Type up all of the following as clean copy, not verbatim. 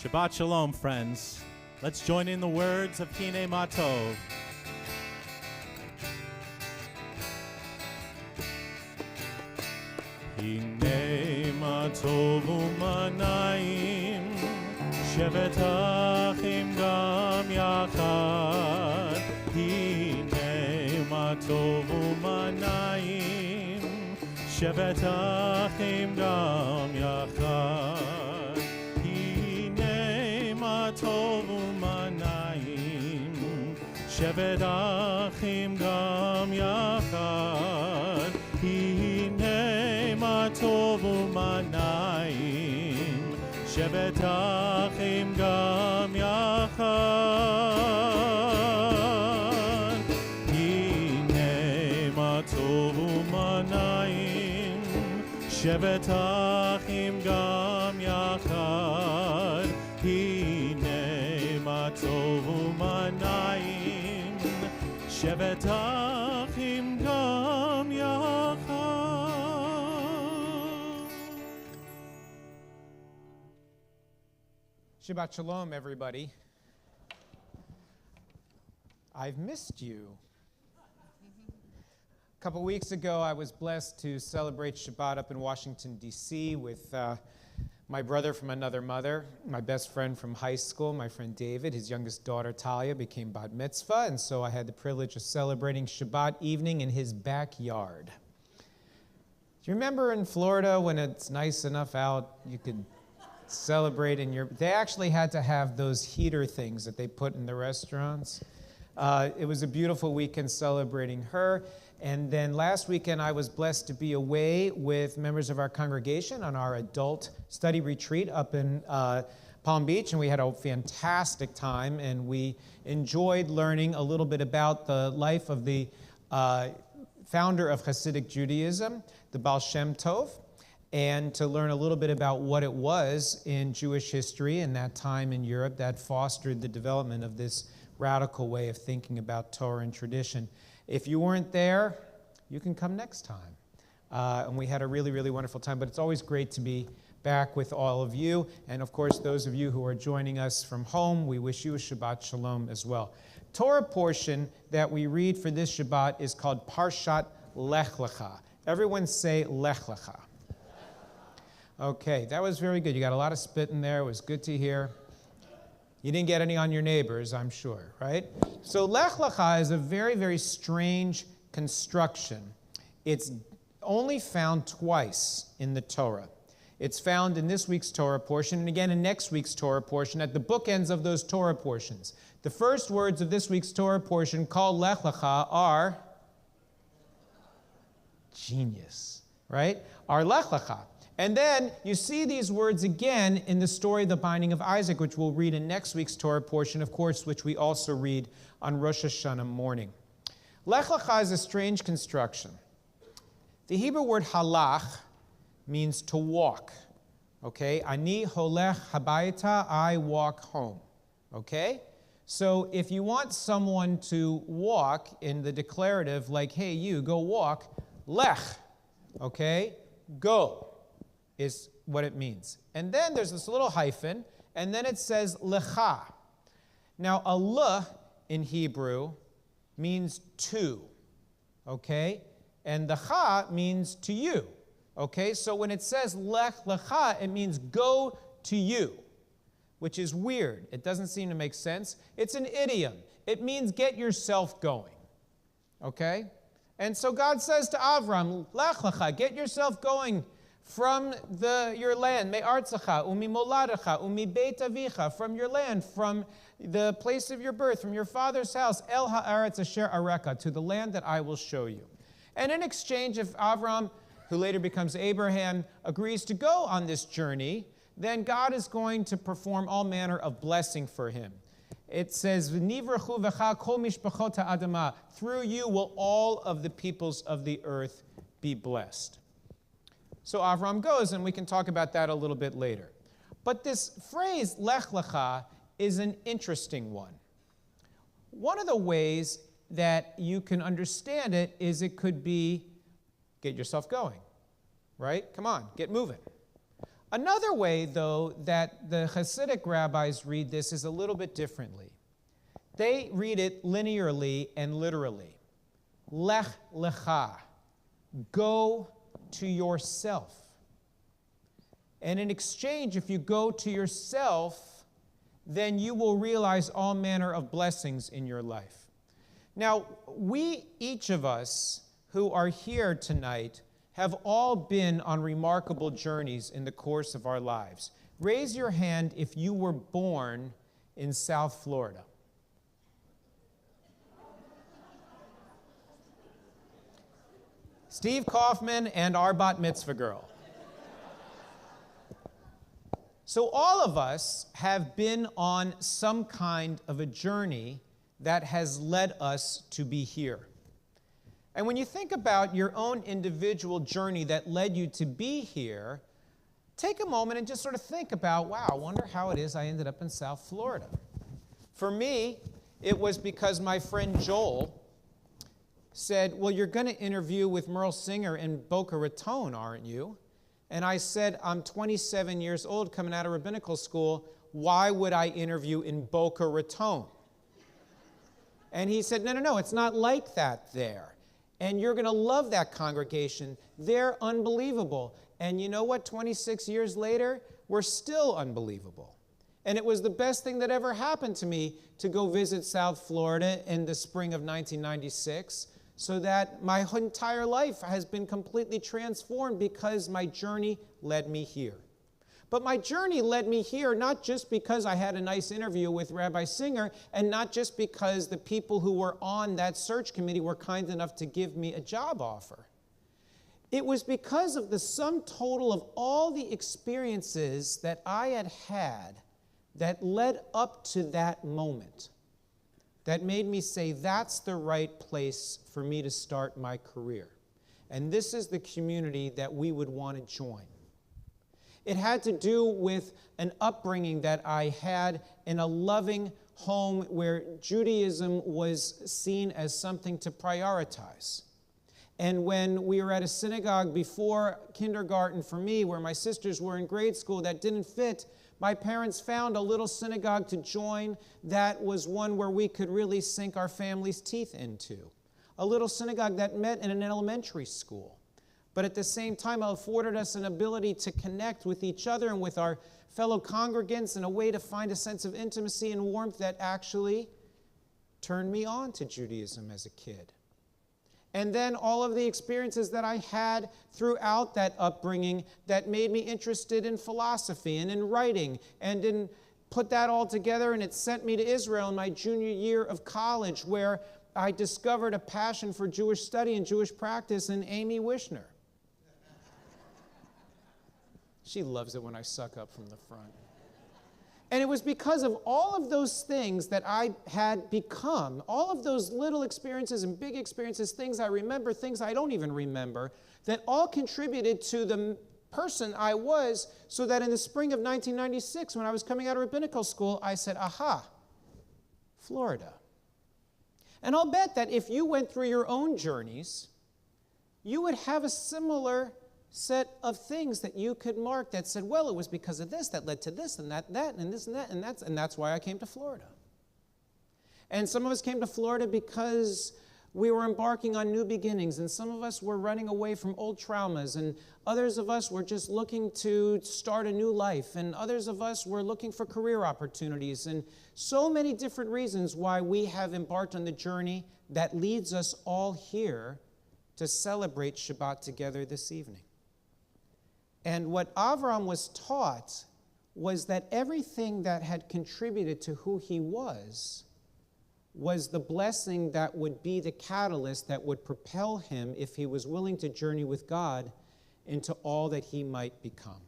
Shabbat Shalom, friends. Let's join in the words of Hine Ma Tov. Hine Ma Tov u'ma na'im, shevet achim gam yachad. Hine Ma Tov u'ma na'im, shevet achim gam yachad. Hine Ma Tov u'ma na'im, shevet achim gam yachad. Hine Ma Tov u'ma na'im, shevet achim gam yachad. Hine Ma Tov u'ma na'im, shevet achim gam yachad. Hine Ma Tov u'ma na'im, shevet achim gam yachad. Shabbat Shalom, everybody. I've missed you. A couple weeks ago, I was blessed to celebrate Shabbat up in Washington, D.C. with my brother from another mother, my best friend from high school, my friend David. His youngest daughter, Talia, became bat mitzvah, and so I had the privilege of celebrating Shabbat evening in his backyard. Do you remember in Florida when it's nice enough out, you could celebrate in your... They actually had to have those heater things that they put in the restaurants. It was a beautiful weekend celebrating her. And then last weekend, I was blessed to be away with members of our congregation on our adult study retreat up in Palm Beach, and we had a fantastic time, and we enjoyed learning a little bit about the life of the founder of Hasidic Judaism, the Baal Shem Tov, and to learn a little bit about what it was in Jewish history in that time in Europe that fostered the development of this radical way of thinking about Torah and tradition. If you weren't there, you can come next time. And we had a really, really wonderful time, but it's always great to be back with all of you. And of course, those of you who are joining us from home, we wish you a Shabbat Shalom as well. Torah portion that we read for this Shabbat is called Parshat Lech Lecha. Everyone say Lech Lecha. Okay, that was very good. You got a lot of spit in there. It was good to hear. You didn't get any on your neighbors, I'm sure, right? So Lech Lecha is a very, very strange construction. It's only found twice in the Torah. It's found in this week's Torah portion and again in next week's Torah portion at the bookends of those Torah portions. The first words of this week's Torah portion called Lech Lecha are genius, right? Are Lech Lecha. And then you see these words again in the story of the binding of Isaac, which we'll read in next week's Torah portion, of course, which we also read on Rosh Hashanah morning. Lech Lecha is a strange construction. The Hebrew word halach means to walk. Okay? Ani holech habayita, I walk home. Okay? So if you want someone to walk in the declarative, like, hey, you, go walk, lech. Okay? Go is what it means. And then there's this little hyphen, and then it says lecha. Now, a le in Hebrew means to, okay? And the cha means to you, okay? So when it says lech lecha, it means go to you, which is weird. It doesn't seem to make sense. It's an idiom. It means get yourself going, okay? And so God says to Avram, lech lecha, get yourself going from your land, me'artzacha, u'mimoladecha, u'mibeit avicha, from your land, from the place of your birth, from your father's house, el ha'aretz asher areka, to the land that I will show you. And in exchange, if Avram, who later becomes Abraham, agrees to go on this journey, then God is going to perform all manner of blessing for him. It says, "V'nivrachu v'cha kol mishpachot ha'adama," through you will all of the peoples of the earth be blessed. So Avram goes, and we can talk about that a little bit later. But this phrase, Lech Lecha, is an interesting one. One of the ways that you can understand it is it could be, get yourself going, right? Come on, get moving. Another way, though, that the Hasidic rabbis read this is a little bit differently. They read it linearly and literally. Lech lecha, go to yourself. And in exchange, if you go to yourself, then you will realize all manner of blessings in your life. Now, each of us who are here tonight, have all been on remarkable journeys in the course of our lives. Raise your hand if you were born in South Florida. Steve Kaufman and our bat mitzvah girl. So all of us have been on some kind of a journey that has led us to be here. And when you think about your own individual journey that led you to be here, take a moment and just sort of think about, wow, I wonder how it is I ended up in South Florida. For me, it was because my friend Joel said, well, you're going to interview with Merle Singer in Boca Raton, aren't you? And I said, I'm 27 years old coming out of rabbinical school. Why would I interview in Boca Raton? And he said, no, it's not like that there. And you're going to love that congregation. They're unbelievable. And you know what? 26 years later, we're still unbelievable. And it was the best thing that ever happened to me to go visit South Florida in the spring of 1996, so that my entire life has been completely transformed because my journey led me here. But my journey led me here not just because I had a nice interview with Rabbi Singer, and not just because the people who were on that search committee were kind enough to give me a job offer. It was because of the sum total of all the experiences that I had had that led up to that moment that made me say, that's the right place for me to start my career. And this is the community that we would want to join. It had to do with an upbringing that I had in a loving home where Judaism was seen as something to prioritize. And when we were at a synagogue before kindergarten for me, where my sisters were in grade school, that didn't fit, my parents found a little synagogue to join that was one where we could really sink our family's teeth into. A little synagogue that met in an elementary school, but at the same time afforded us an ability to connect with each other and with our fellow congregants in a way to find a sense of intimacy and warmth that actually turned me on to Judaism as a kid. And then all of the experiences that I had throughout that upbringing that made me interested in philosophy and in writing, and in put that all together, and it sent me to Israel in my junior year of college, where I discovered a passion for Jewish study and Jewish practice in Amy Wishner. She loves it when I suck up from the front. And it was because of all of those things that I had become, all of those little experiences and big experiences, things I remember, things I don't even remember, that all contributed to the person I was, so that in the spring of 1996, when I was coming out of rabbinical school, I said, aha, Florida. And I'll bet that if you went through your own journeys, you would have a similar set of things that you could mark that said, well, it was because of this that led to this and that, and this and that, and that's why I came to Florida. And some of us came to Florida because we were embarking on new beginnings, and some of us were running away from old traumas, and others of us were just looking to start a new life, and others of us were looking for career opportunities, and so many different reasons why we have embarked on the journey that leads us all here to celebrate Shabbat together this evening. And what Avram was taught was that everything that had contributed to who he was the blessing that would be the catalyst that would propel him, if he was willing to journey with God, into all that he might become.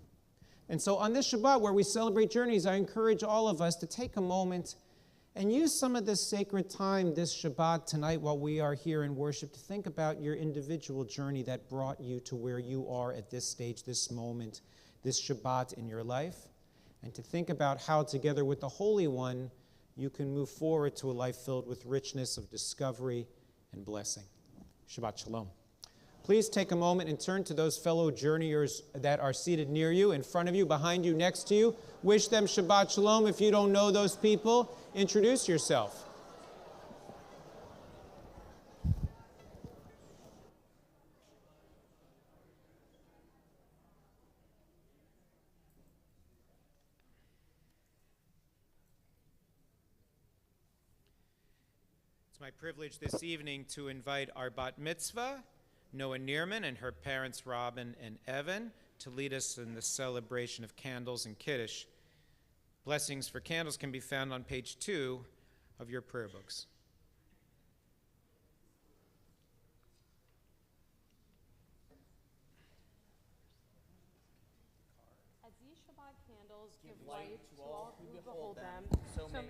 And so on this Shabbat, where we celebrate journeys, I encourage all of us to take a moment and use some of this sacred time, this Shabbat tonight, while we are here in worship, to think about your individual journey that brought you to where you are at this stage, this moment, this Shabbat in your life, and to think about how, together with the Holy One, you can move forward to a life filled with richness of discovery and blessing. Shabbat Shalom. please take a moment and turn to those fellow journeyers that are seated near you, in front of you, behind you, next to you. Wish them Shabbat Shalom. If you don't know those people, introduce yourself. It's my privilege this evening to invite our bat mitzvah, Noah Neerman, and her parents Robin and Evan, to lead us in the celebration of candles and Kiddush. Blessings for candles can be found on page 2 of your prayer books. As these Shabbat candles give light to all who behold them, so may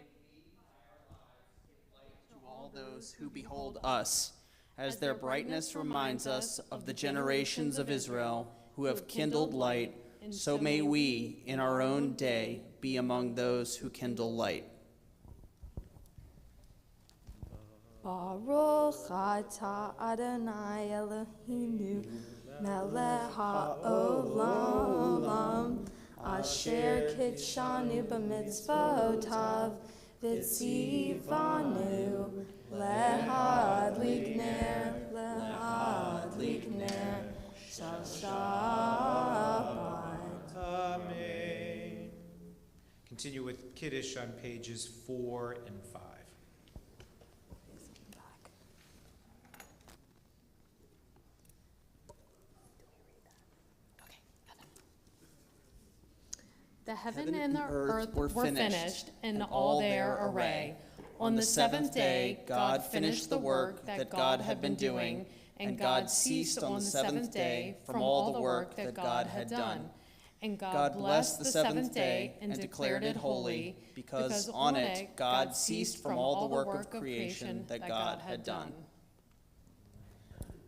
all those who behold us, as their brightness reminds us of the generations of Israel who have kindled light, so may we, in our own day, be among those who kindle light. Baruch atah Adonai Eloheinu melech haolam asher kitshanu b'mitzvotav v'tzivanu lehadlik ner shal Shabbat. Amen. Continue with Kiddush on pages 4 and 5. the heaven and the earth were finished, and all their array. On the seventh day, God finished the work that God had been doing, and God ceased on the seventh day from all the work that God had done. And God blessed the seventh day and declared it holy, because on it God ceased from all the work of creation that God had done.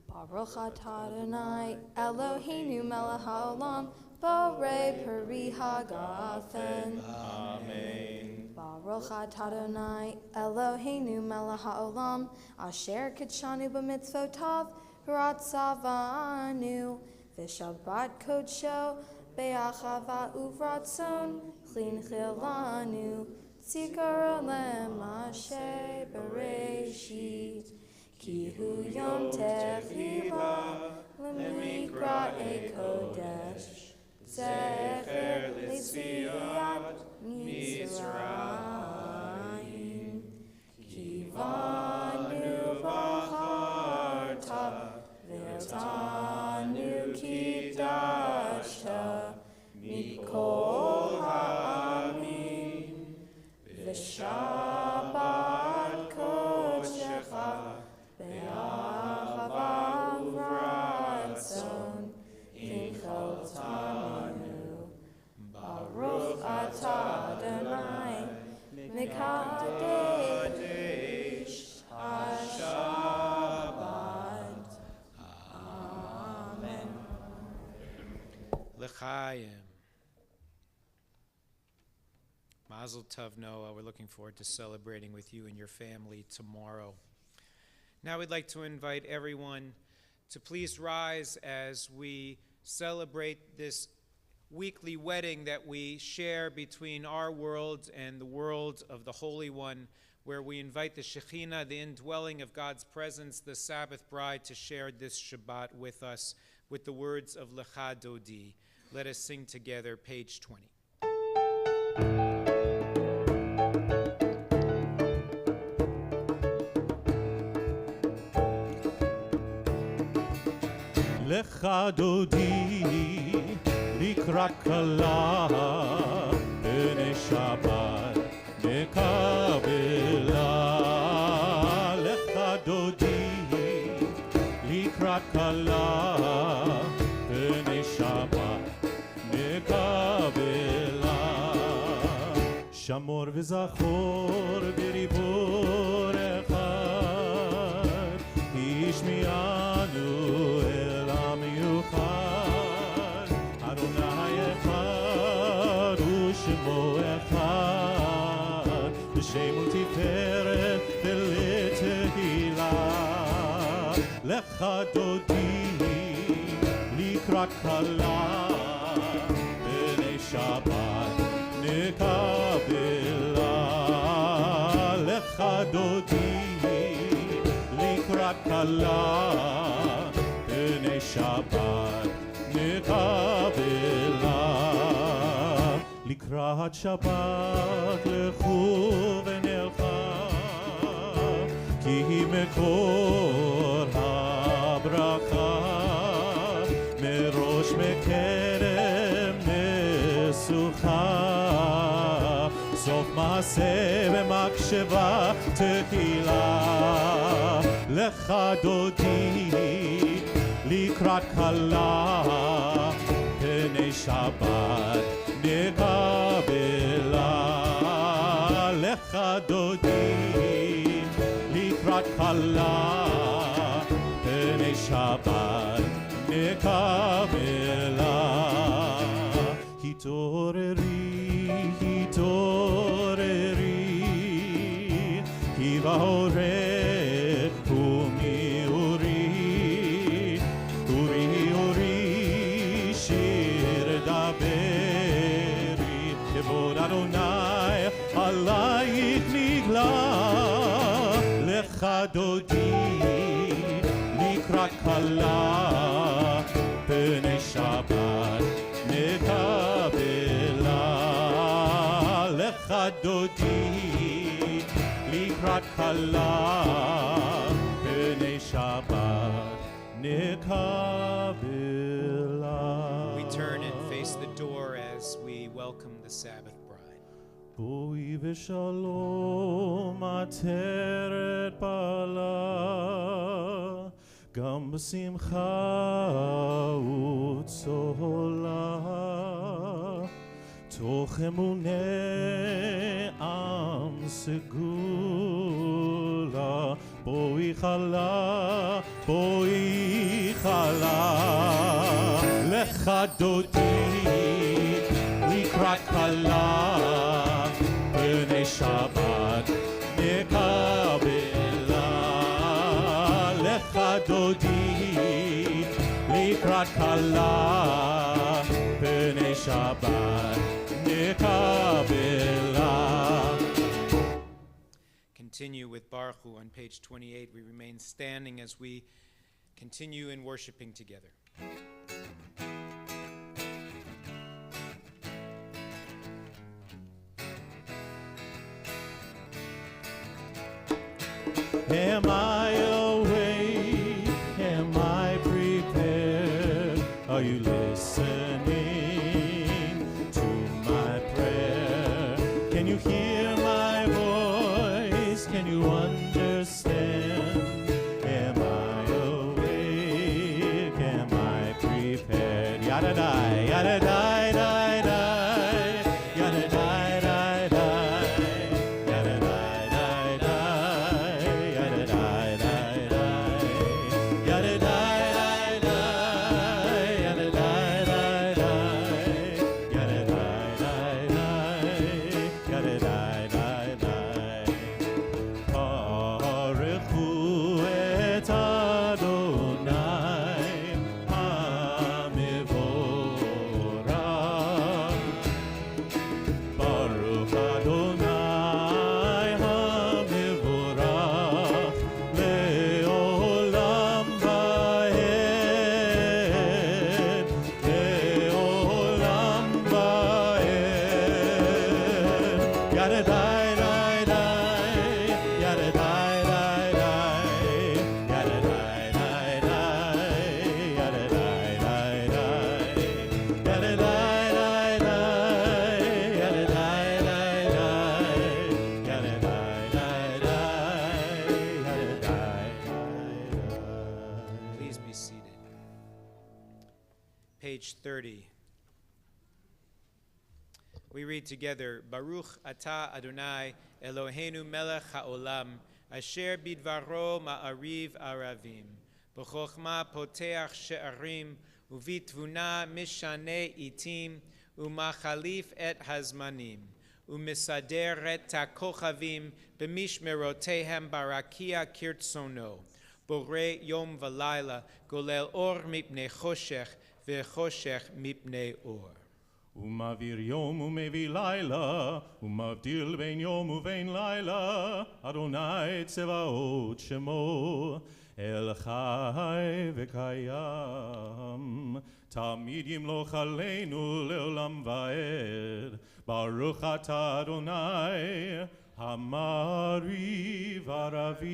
Baruch atah Adonai Eloheinu melech haolam borei peri hagafen. Amen. Baruch atah Adonai Eloheinu melech haolam asher kitshanu b'mitzvotav v'ratzavanu v'shabbat kodsho be'achava uvratzon clean chilanu tzikar le'mashe bereshit ki hu yom techila lemikra kodesh zecher l'tziat Mitzrayim kivanu b'charta v'tanu kidashta mikol ha'amim v'shabbat kodshecha be'achava uvratzon kinchaltanu Baruch atah Adonai Mekadesh HaShabbat. Amen. L'chaim. Mazel Tov, Noah. We're looking forward to celebrating with you and your family tomorrow. Now we'd like to invite everyone to please rise as we celebrate this weekly wedding that we share between our world and the world of the Holy One, where we invite the Shekhinah, the indwelling of God's presence, the Sabbath bride, to share this Shabbat with us with the words of Lecha Dodi. Let us sing together, page 20. Lecha Dodi לקראת כלה בני שבת נקבלה לך דודי לקראת כלה בני שבת נקבלה שמור וזכור בריבור אחד השמיענו אל המיוחד אדוני אחד ושמו אחד בשם ולתפארת ולתהילה לך דודי לקראת כלה, בני שבת נקבלה. לך דודי לקראת כלה, בני שבת נקבלה. לקראת שבת לכו ונלכה, כי היא מקור הברכה, מראש מקרם נשוכה, סוף מעשה במקשבה תחילה. לך דודי לקראת כלה, פני שבת נקבלה. לך דודי לקראת כלה, פני שבת נקבלה. התעוררי, התעוררי, כי בעורך קומי אורי, אורי אורי שיר דברי, כבוד אדוני עלייך נגלה. לך דודי לקראת כלה, פני שבת נקבלה. לך דודי לקראת כלה, פני שבת נקבלה. We turn and face the door as we welcome the Sabbath bride. בואי בשלום עטרת בעלה, גם בשמחה וצהלה. תוך אמוני עם סגולה, בואי חלה, בואי חלה. לך דודי לקראת כלה, פני שבת נקבלה. לך דודי לקראת כלה, פני שבת נקבלה. Continue with Baruch Hu on page 28. We remain standing as we continue in worshiping together. Am I awake? Am I prepared? Are you listening to my prayer? Can you hear my voice? Can you understand? Am I awake? Am I prepared? Yada die, yada die, die, die. Yada die, die, die. Yada die, die, die. Yada die, die, die. Yada die, die, die. Yada die, die, die. Yada die, die, die. Yada die, die, die. Baruchu et Adonai HaMevorach. Baruch Adonai HaMevorach le'olam va'ed, le'olam va'ed. Yada die, die, die. Yada die, die, die. Yada die, die, die. Yada die, die, die. Yada die, die, die. Yada die, die, die. Yada die, die, die. Yada die, die. Please be seated. Page 30. We read together, Baruch atah Adonai Eloheinu melech haolam, asher bidvaro ma'ariv aravim, b'chokhmah poteach she'arim, uvitvuna mishane itim, umachalif et hazmanim, umisaderet takochavim, b'mishmerotehem barakia kirtsono, bore yom v'layla, golel or mipnei choshech, vechoshech mipnei or. ומעביר יום ומביא לילה, ומבדיל בין יום ובין לילה, אדוני צבאות שמו, אל חי וקיים. תמיד ימלוך עלינו לעולם ועד, ברוך אתה אדוני, המריב ערבים.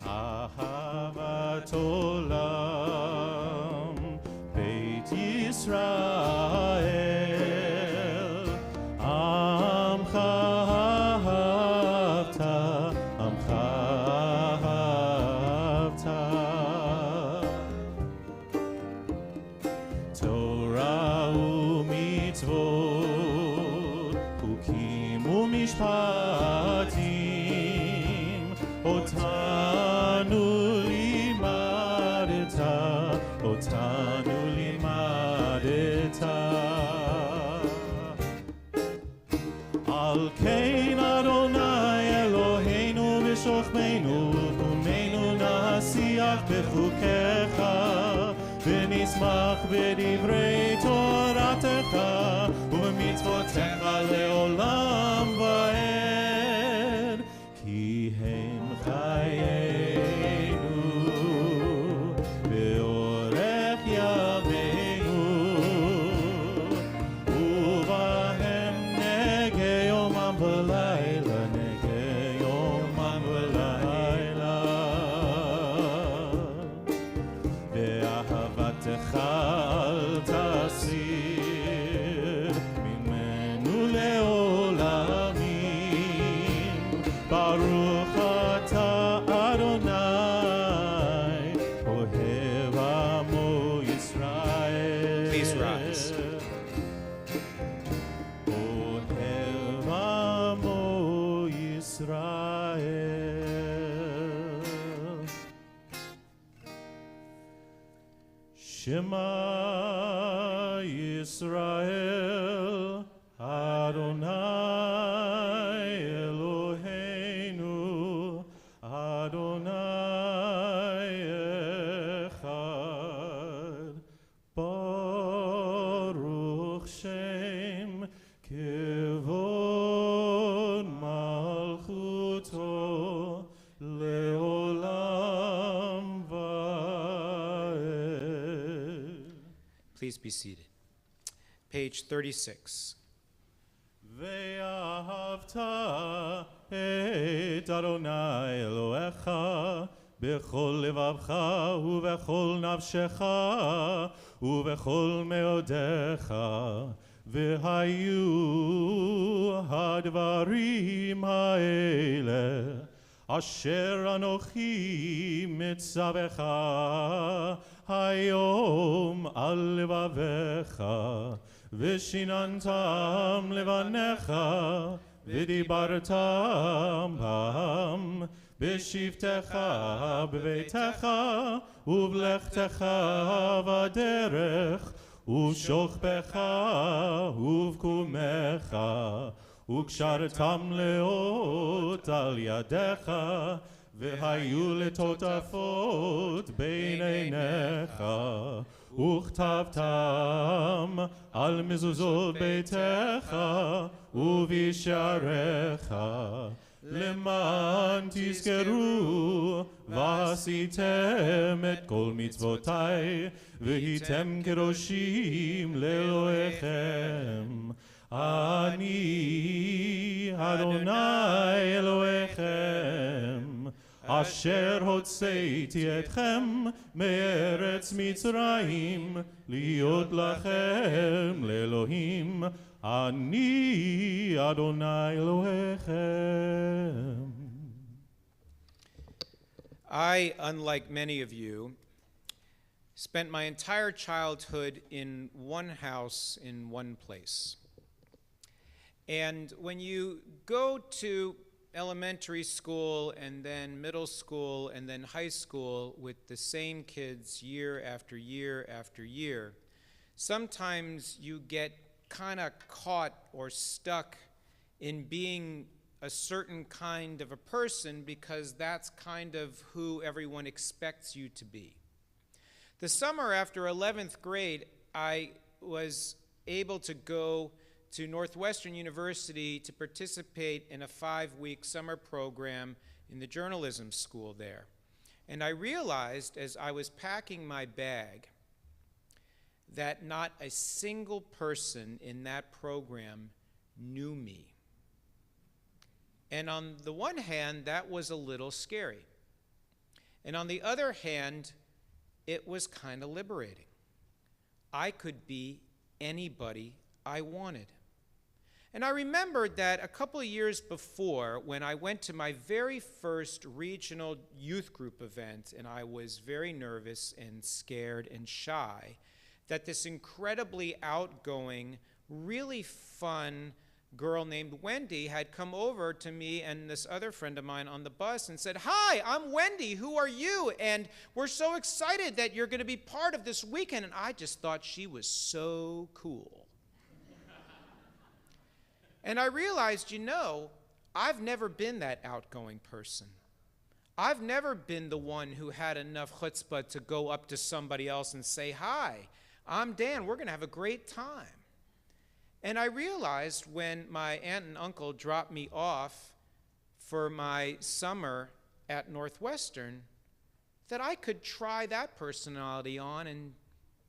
אהבת עולם, בית ישראל, עמך אהבת, עמך אהבת. תורה ומצוות, חוקים ומשפטים, אותנו לימדת, אותנו לימדת. על כן אדוני אלוהינו בשוכבנו, קומנו נשיח בחוקיך, ונשמח בדברי תורתך, ובמצוותיך לעולם ועד. כי הם חיינו באורך ימינו, ובהם נגה יומם ולילה, נגה יומם ולילה. ואהבתך אל תסיר ממנו לעולמים, ברוך אתה אדוני, אוהב עמו ישראל. Please rise. אוהב עמו ישראל. שמע ישראל, אדוני אלוהינו, אדוני אחד. ברוך שם כבוד מלכותו לעולם ועד. Please be seated. Page 36. ואהבת את אדוני אלוהיך בכל לבבך ובכל נפשך ובכל מאודיך, והיו הדברים האלה אשר אנוכי מצווך היום על לבביך, ושיננתם לבניך, ודיברתם בם בשבתך בביתך, ובלכתך בדרך, ובשוכבך ובקומך, וקשרתם לאות על ידיך, והיו לטוטפות בין עיניך, וכתבתם על מזוזות ביתך ובשעריך, למען תזכרו ועשיתם את כל מצוותי, והייתם קדושים לאלוהיכם. אני אדוני אלוהיכם, אשר הוצאתי אתכם מארץ מצרים, להיות לכם לאלוהים. אני אדוני אלוהיכם. I, unlike many of you, spent my entire childhood in one house in one place. And when you go to elementary school and then middle school and then high school with the same kids year after year after year, sometimes you get kind of caught or stuck in being a certain kind of a person because that's kind of who everyone expects you to be. The summer after 11th grade, I was able to go to Northwestern University to participate in a 5-week summer program in the journalism school there. And I realized as I was packing my bag that not a single person in that program knew me. And on the one hand, that was a little scary. And on the other hand, it was kind of liberating. I could be anybody I wanted. And I remembered that a couple of years before, when I went to my very first regional youth group event, and I was very nervous and scared and shy, that this incredibly outgoing, really fun girl named Wendy had come over to me and this other friend of mine on the bus and said, "Hi, I'm Wendy, who are you? And we're so excited that you're going to be part of this weekend." And I just thought she was so cool. And I realized, I've never been that outgoing person. I've never been the one who had enough chutzpah to go up to somebody else and say, "Hi, I'm Dan, we're going to have a great time." And I realized when my aunt and uncle dropped me off for my summer at Northwestern that I could try that personality on and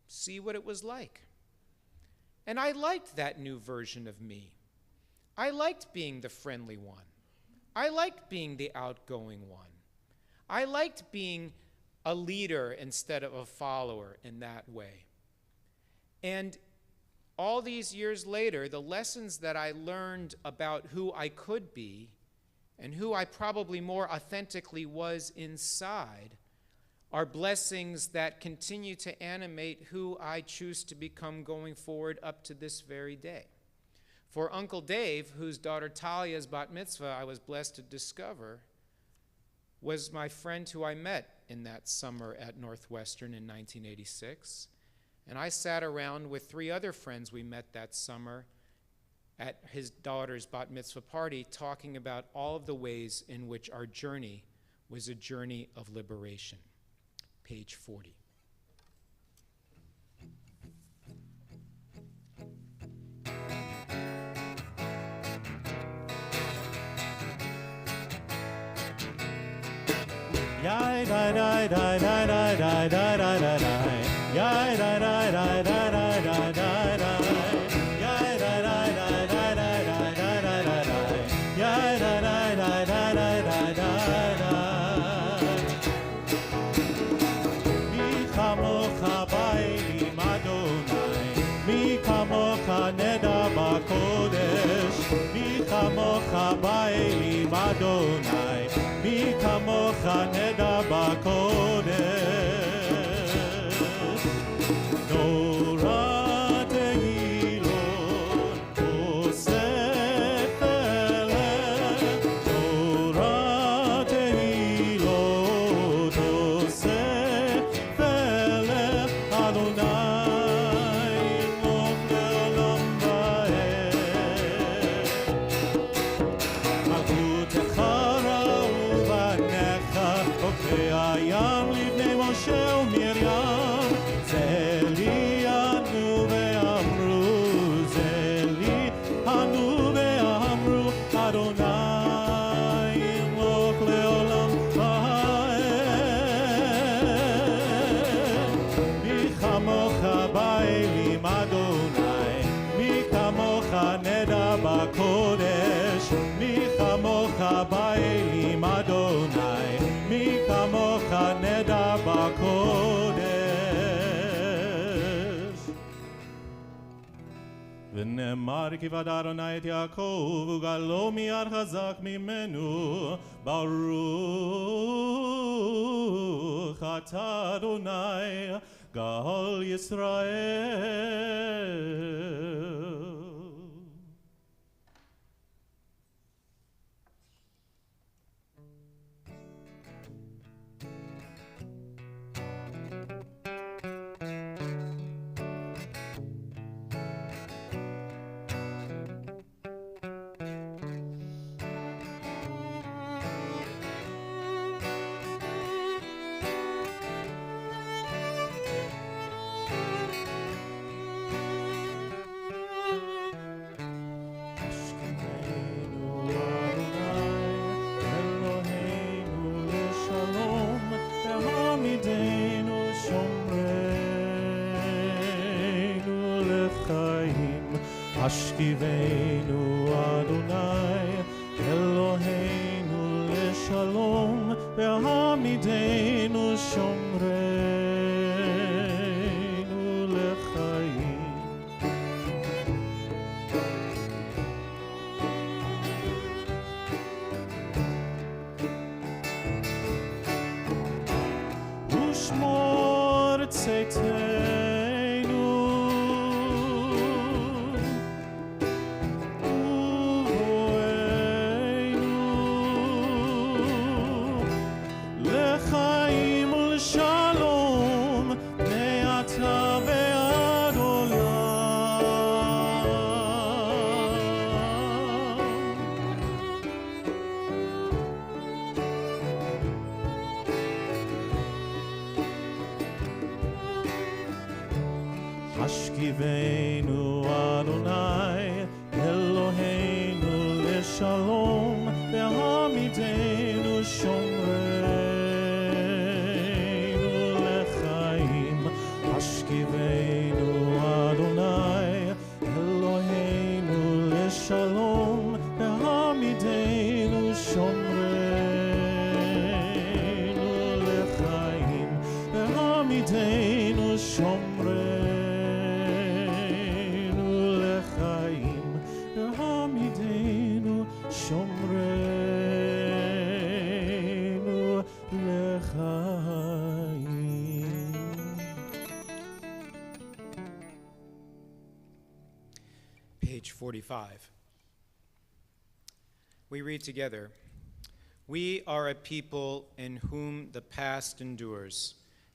see what it was like. And I liked that new version of me. I liked being the friendly one. I liked being the outgoing one. I liked being a leader instead of a follower in that way. And all these years later, the lessons that I learned about who I could be and who I probably more authentically was inside are blessings that continue to animate who I choose to become going forward up to this very day. For Uncle Dave, whose daughter Talia's bat mitzvah I was blessed to discover, was my friend who I met in that summer at Northwestern in 1986. And I sat around with 3 other friends we met that summer at his daughter's bat mitzvah party talking about all of the ways in which our journey was a journey of liberation. Page 40. Yai dai dai dai dai dai dai dai dai dai dai. Yai dai dai dai dai dai dai dai dai. Yai dai dai dai dai dai dai dai dai dai dai. Yai dai dai dai dai dai dai dai dai. Mi chamocha ba'elim Adonai, mi kamocha neda b'kodesh, mi chamocha ba'elim Adonai. Mi kamocha neda b'kodesh. Torah tehilot osef eleh. Torah tehilot osef eleh. Adonai imom le'olam va'ed. Malchutecha Hayam livnei Moshe uMiriam, Zeli anu ve'amru, Zeli anu ve'amru, Adonai imloch le'olam va'ed. Mi chamocha ba'elim Adonai, mi kamocha neda b'kodesh, mi chamocha ba'elim Adonai. Mi kamocha neda b'kodesh. V'nemar ki v'ad Adonai et Yaakov ugalo miyad chazak mimenu. Baruch atah Adonai Ga'al Yisrael. השכיבנו אדוני אלוהינו לשלום והעמידנו שומרנו לחיים. ושמור צאתנו ובואנו לחיים ולשלום מעתה ועד עולם. השכיבנו אדוני אלוהינו לשלום והעמידנו שומרנו לחיים. השכיבנו אדוני אלוהינו לשלום והעמידנו שומרנו לחיים. והעמידנו שומרנו לחיים. והעמידנו שומרנו לחיים. Page 45. We read together, "We are a people in whom the past endures,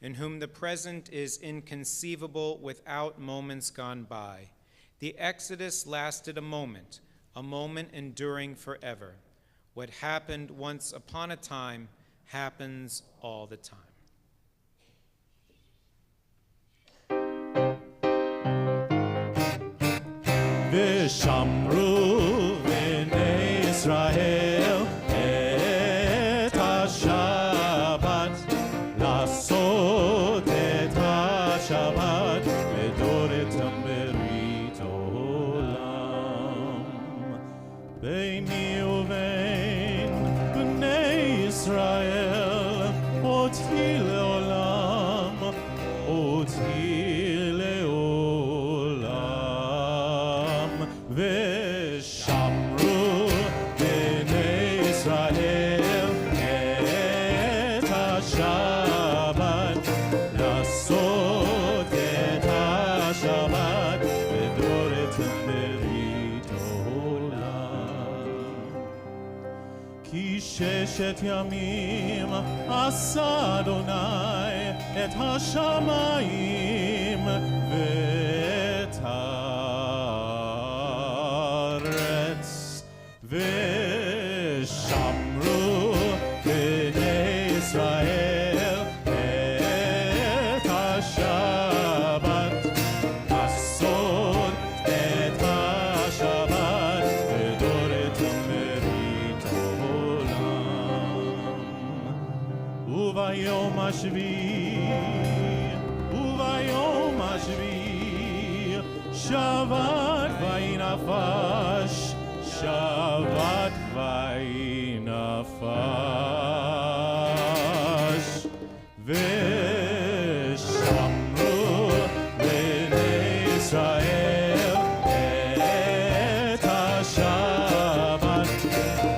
in whom the present is inconceivable without moments gone by. The Exodus lasted a moment enduring forever. What happened once upon a time happens all the time." ושמרו בני ישראל את השבת, לעשות את השבת לדורתם ברית עולם. ביני ובין בני ישראל אותי לעולם, אותי לעולם. ושמרו בני ישראל את השבת, לעשות את השבת לדורתם ברית עולם. כי ששת ימים עשה אדוני את השמיים ואת הארץ. ושמרו בני ישראל את השבת, לעשות את השבת לדורתם ברית עולם. וביום השביעי שבת ויהי נפש, שבת ויהי נפש. ושמרו בני ישראל את השבת,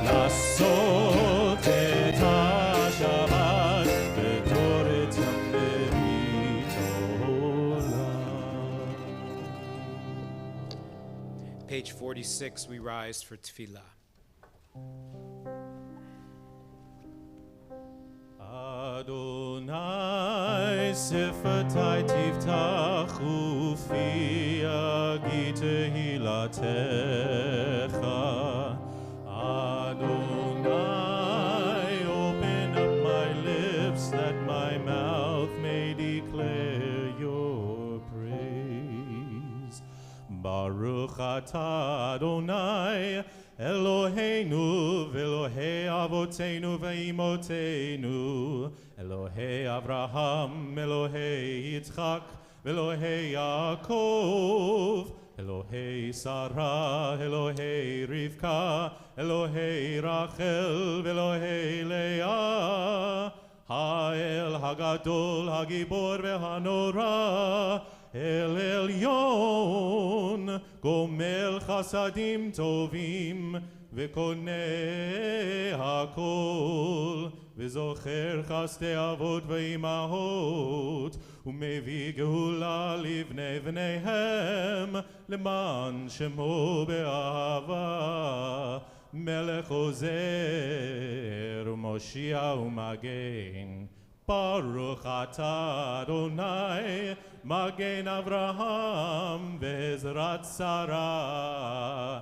לעשות את השבת לדורתם ברית עולם. Page 46, we rise for tefillah. אדוני שפתי תפתח ופי אגיד תהילתך. Adonai, open up my lips that my mouth may declare your praise. Baruch atah Adonai Eloheinu ve'Elohei avoteinu ve'imotenu, Elohei Avraham, Elohei Yitzchak, ve'Elohei Yaakov, Elohei Sarah, Elohei Rivka, Elohei Rachel, Elohei Leah, Ha'el Hagadol, Hagibor veHanora, El Elyon, Gomel Chasadim Tovim, וקונה הכל, וזוכר חסדי אבות ואימהות, ומביא גאולה לבני בניהם, למען שמו באהבה, מלך עוזר ומושיע ומגן. ברוך אתה אדוני, מגן אברהם ועזרת שרה.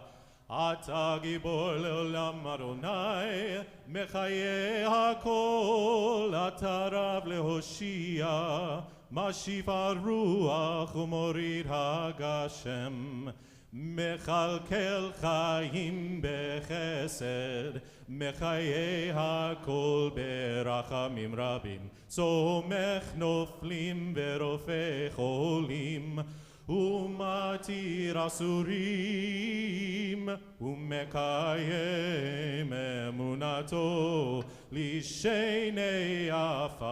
אתה גיבור לעולם אדוני, מחיי הכל, אתה רב להושיע, משיב הרוח ומוריד הגשם, מכלכל חיים בחסד, מחיי הכל ברחמים רבים, צומח נופלים ורופא חולים, ומתיר אסורים, ומקיים אמונתו לשני עפר.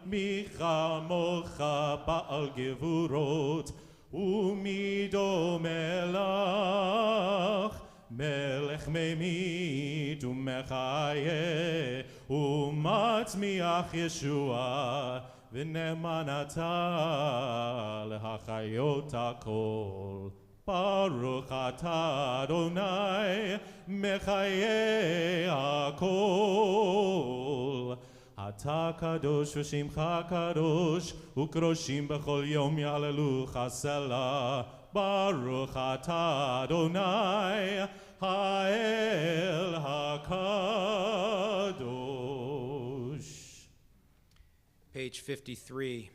מי כמוך בעל גבורות, ומי דומה לך, מלך ממית ומחיה, ומצמיח ישועה, ונאמן אתה להחיות הכל. ברוך אתה אדוני, מחיי הכל. אתה קדוש ושמך קדוש, וקדושים בכל יום יהללוך סלה. ברוך אתה אדוני, האל הקדוש. Page 53.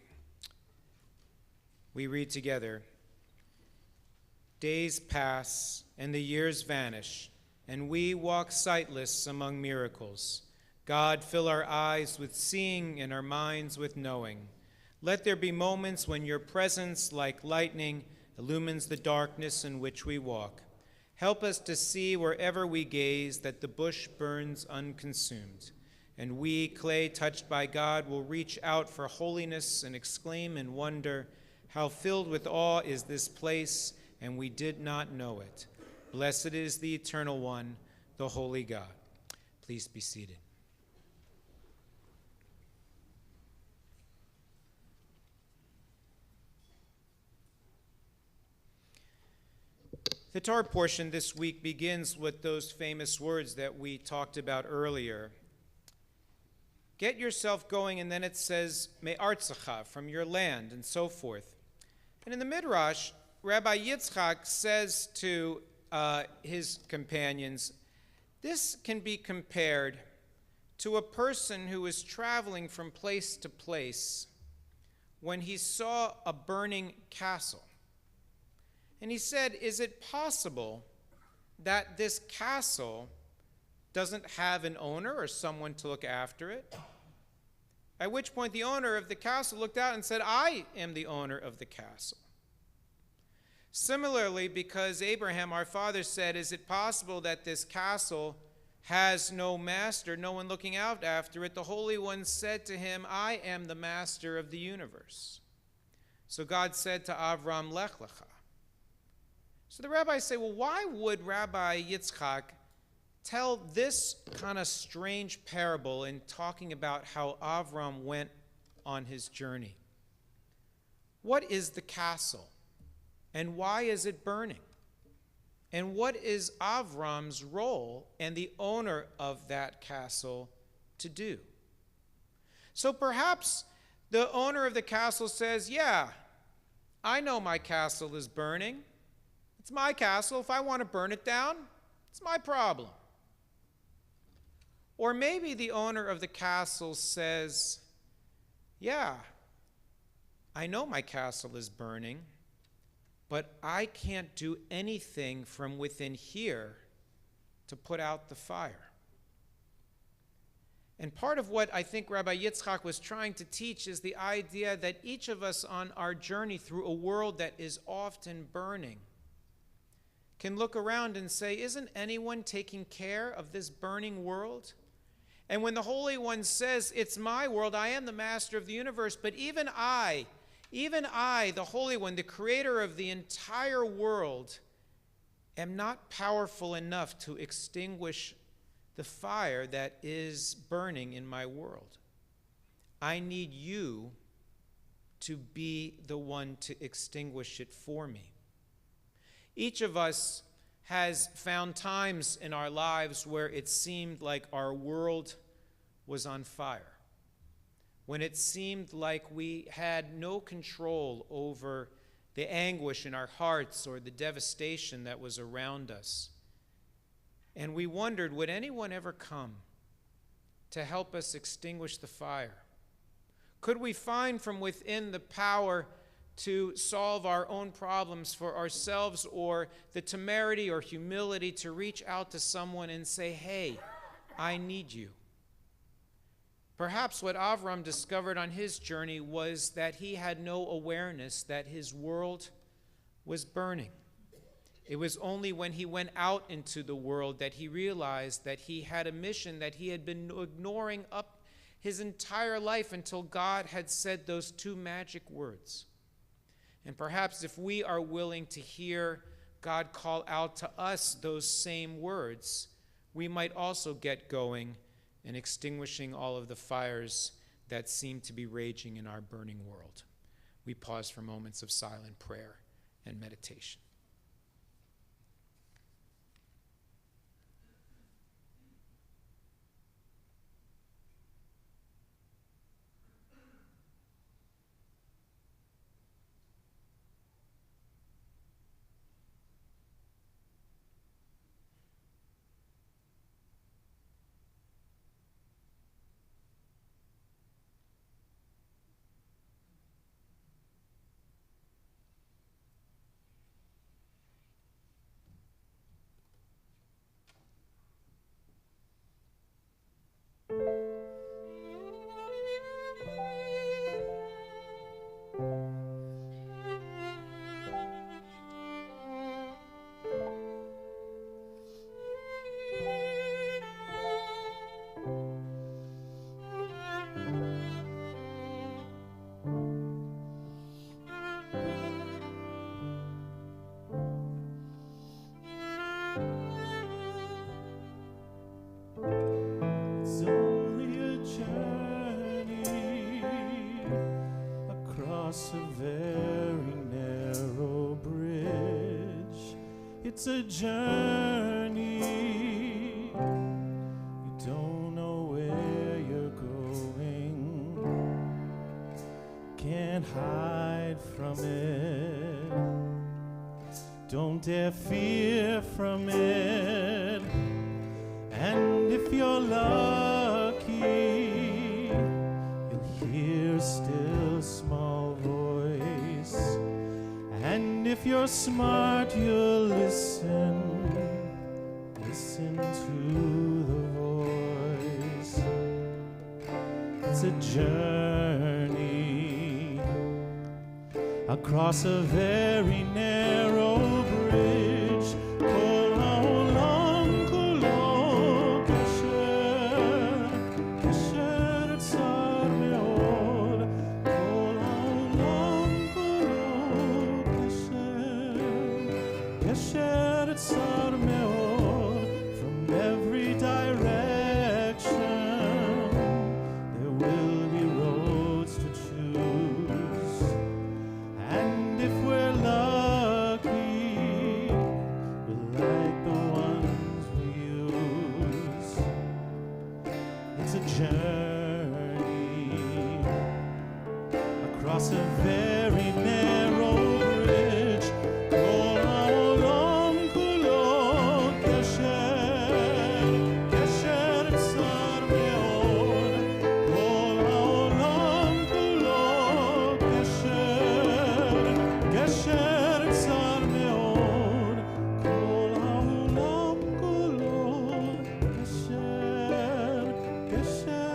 We read together. Days pass and the years vanish, and we walk sightless among miracles. God, fill our eyes with seeing and our minds with knowing. Let there be moments when your presence, like lightning, illumines the darkness in which we walk. Help us to see wherever we gaze that the bush burns unconsumed. And we, clay touched by God, will reach out for holiness and exclaim in wonder, how filled with awe is this place, and we did not know it. Blessed is the Eternal One, the Holy God. Please be seated. The Torah portion this week begins with those famous words that we talked about earlier. Get yourself going, and then it says, Me'artzecha, from your land, and so forth. And in the Midrash, Rabbi Yitzchak says to his companions, this can be compared to a person who was traveling from place to place when he saw a burning castle. And he said, is it possible that this castle doesn't have an owner or someone to look after it? At which point the owner of the castle looked out and said, I am the owner of the castle. Similarly, because Abraham, our father, said, is it possible that this castle has no master, no one looking out after it? The Holy One said to him, I am the master of the universe. So God said to Avram, Lech Lecha. So the rabbis say, well, why would Rabbi Yitzchak tell this kind of strange parable in talking about how Avram went on his journey? What is the castle? And why is it burning? And what is Avram's role and the owner of that castle to do? So perhaps the owner of the castle says, yeah, I know my castle is burning. It's my castle. If I want to burn it down, it's my problem. Or maybe the owner of the castle says, yeah, I know my castle is burning, but I can't do anything from within here to put out the fire. And part of what I think Rabbi Yitzchak was trying to teach is the idea that each of us on our journey through a world that is often burning can look around and say, isn't anyone taking care of this burning world? And when the Holy One says, it's my world, I am the master of the universe, but even I, the Holy One, the creator of the entire world, am not powerful enough to extinguish the fire that is burning in my world. I need you to be the one to extinguish it for me. Each of us has found times in our lives where it seemed like our world was on fire, when it seemed like we had no control over the anguish in our hearts or the devastation that was around us. And we wondered, would anyone ever come to help us extinguish the fire? Could we find from within the power to solve our own problems for ourselves, or the temerity or humility to reach out to someone and say, hey, I need you? Perhaps what Avram discovered on his journey was that he had no awareness that his world was burning. It was only when he went out into the world that he realized that he had a mission that he had been ignoring up his entire life until God had said those two magic words. And perhaps if we are willing to hear God call out to us those same words, we might also get going and extinguishing all of the fires that seem to be raging in our burning world. We pause for moments of silent prayer and meditation. It's only a journey across a very narrow bridge. It's a journey, you don't know where you're going, can't hide from it, don't dare fear from it. And if you're lucky, you'll hear a still small voice. And if you're smart, you'll listen to the voice. It's a journey across a very narrow bridge. From every direction there will be roads to choose, and if we're lucky, we'll like the ones we use. It's a journey across a very narrow bridge. Usher,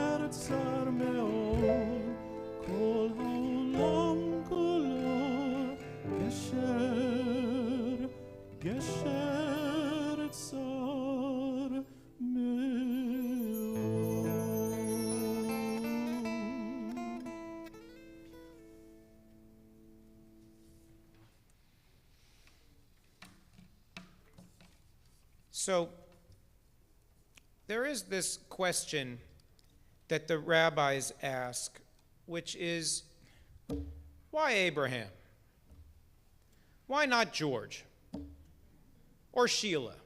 So there is this question that the rabbis ask, which is, why Abraham? Why not George or Sheila?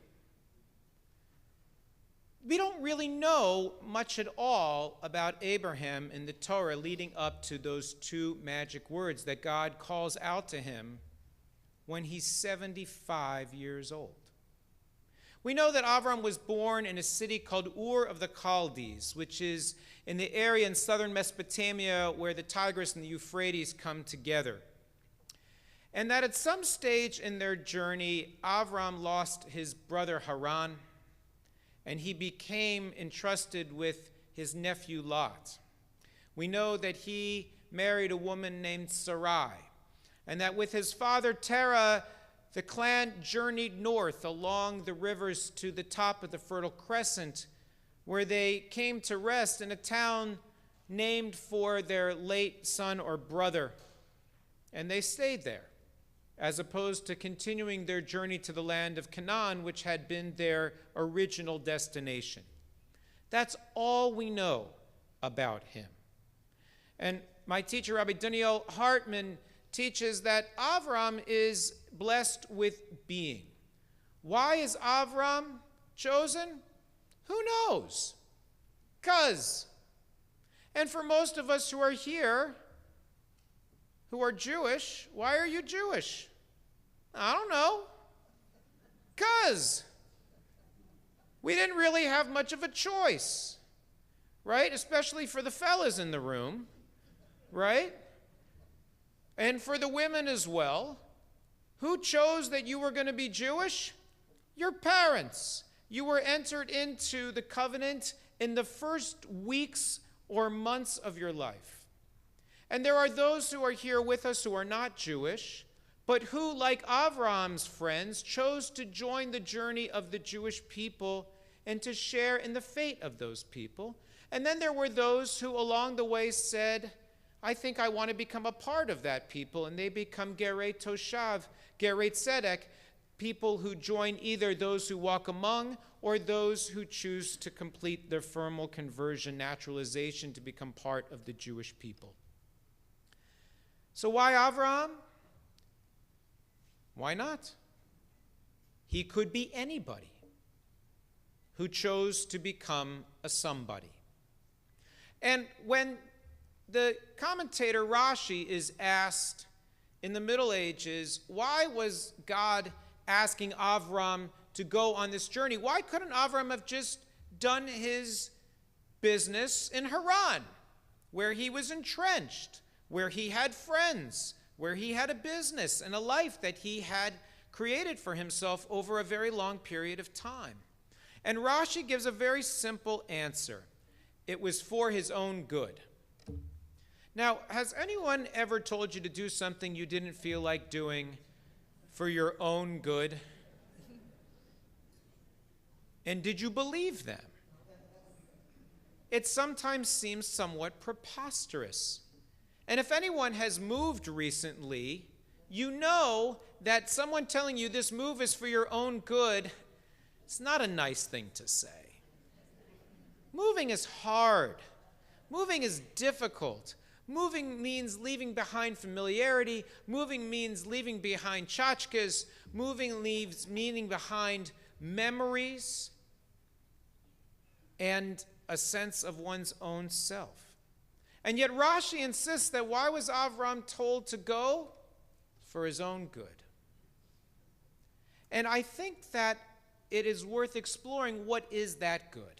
We don't really know much at all about Abraham in the Torah leading up to those two magic words that God calls out to him when he's 75 years old. We know that Avram was born in a city called Ur of the Chaldees, which is in the area in southern Mesopotamia where the Tigris and the Euphrates come together. And that at some stage in their journey, Avram lost his brother Haran, and he became entrusted with his nephew Lot. We know that he married a woman named Sarai, and that with his father Terah, the clan journeyed north along the rivers to the top of the Fertile Crescent, where they came to rest in a town named for their late son or brother. And they stayed there, as opposed to continuing their journey to the land of Canaan, which had been their original destination. That's all we know about him. And my teacher, Rabbi Daniel Hartman, teaches that Avram is blessed with being. Why is Avram chosen? Who knows? 'Cause. And for most of us who are here, who are Jewish, why are you Jewish? I don't know. 'Cause. We didn't really have much of a choice, right? Especially for the fellas in the room, right? And for the women as well. Who chose that you were going to be Jewish? Your parents. You were entered into the covenant in the first weeks or months of your life. And there are those who are here with us who are not Jewish, but who, like Avram's friends, chose to join the journey of the Jewish people and to share in the fate of those people. And then there were those who along the way said, I think I want to become a part of that people, and they become Gerei Toshav, Gerei Tzedek, people who join either those who walk among or those who choose to complete their formal conversion, naturalization to become part of the Jewish people. So why Avram? Why not? He could be anybody who chose to become a somebody. And when the commentator Rashi is asked in the Middle Ages, why was God asking Avram to go on this journey? Why couldn't Avram have just done his business in Haran, where he was entrenched, where he had friends, where he had a business and a life that he had created for himself over a very long period of time? And Rashi gives a very simple answer. It was for his own good. Now, has anyone ever told you to do something you didn't feel like doing for your own good? And did you believe them? It sometimes seems somewhat preposterous. And if anyone has moved recently, you know that someone telling you this move is for your own good, it's not a nice thing to say. Moving is hard. Moving is difficult. Moving means leaving behind familiarity. Moving means leaving behind tchotchkes. Moving leaves meaning behind memories and a sense of one's own self. And yet Rashi insists that why was Avram told to go? For his own good. And I think that it is worth exploring what is that good.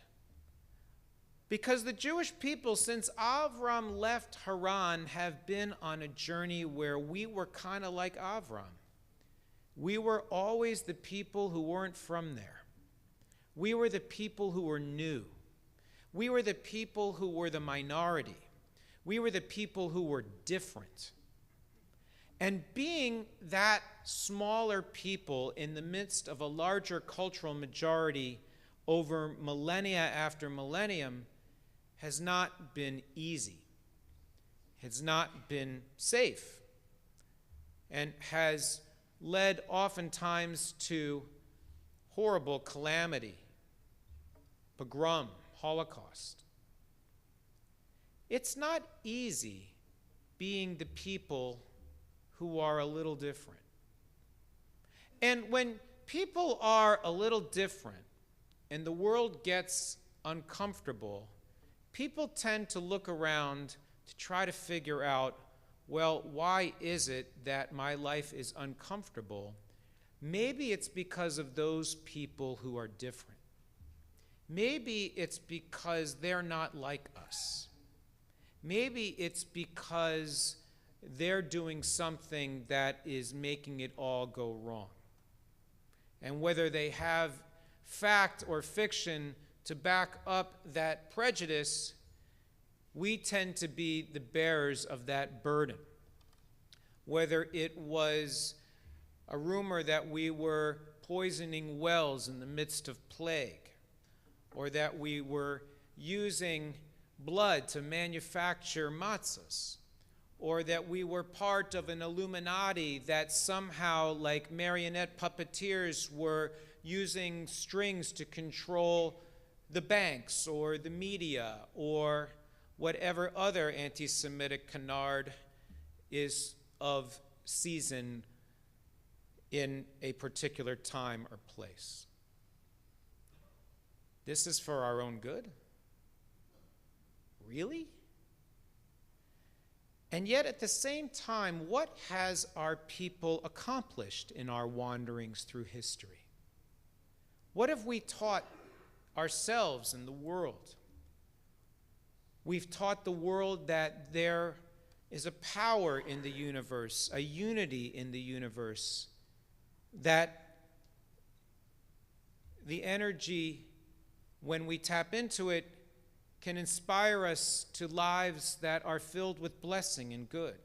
Because the Jewish people, since Avram left Haran, have been on a journey where we were kind of like Avram. We were always the people who weren't from there. We were the people who were new. We were the people who were the minority. We were the people who were different. And being that smaller people in the midst of a larger cultural majority over millennia after millennium has not been easy, has not been safe, and has led oftentimes to horrible calamity, pogrom, Holocaust. It's not easy being the people who are a little different. And when people are a little different and the world gets uncomfortable, people tend to look around to try to figure out, well, why is it that my life is uncomfortable? Maybe it's because of those people who are different. Maybe it's because they're not like us. Maybe it's because they're doing something that is making it all go wrong. And whether they have fact or fiction to back up that prejudice, we tend to be the bearers of that burden. Whether it was a rumor that we were poisoning wells in the midst of plague, or that we were using blood to manufacture matzahs, or that we were part of an Illuminati that somehow, like marionette puppeteers, were using strings to control the banks or the media or whatever other anti-Semitic canard is of season in a particular time or place. This is for our own good? Really? And yet at the same time, what has our people accomplished in our wanderings through history? What have we taught ourselves and the world? We've taught the world that there is a power in the universe, a unity in the universe, that the energy, when we tap into it, can inspire us to lives that are filled with blessing and good.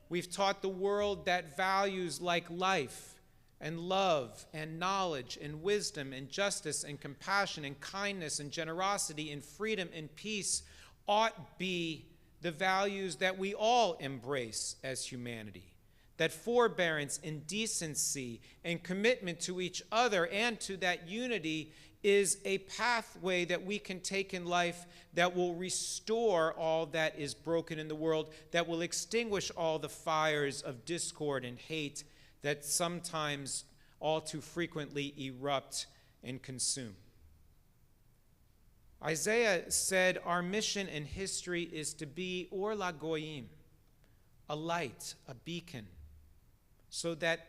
We've taught the world that values like life and love and knowledge and wisdom and justice and compassion and kindness and generosity and freedom and peace ought be the values that we all embrace as humanity. That forbearance and decency and commitment to each other and to that unity is a pathway that we can take in life that will restore all that is broken in the world, that will extinguish all the fires of discord and hate that sometimes, all too frequently, erupt and consume. Isaiah said our mission in history is to be or la goyim, a light, a beacon, so that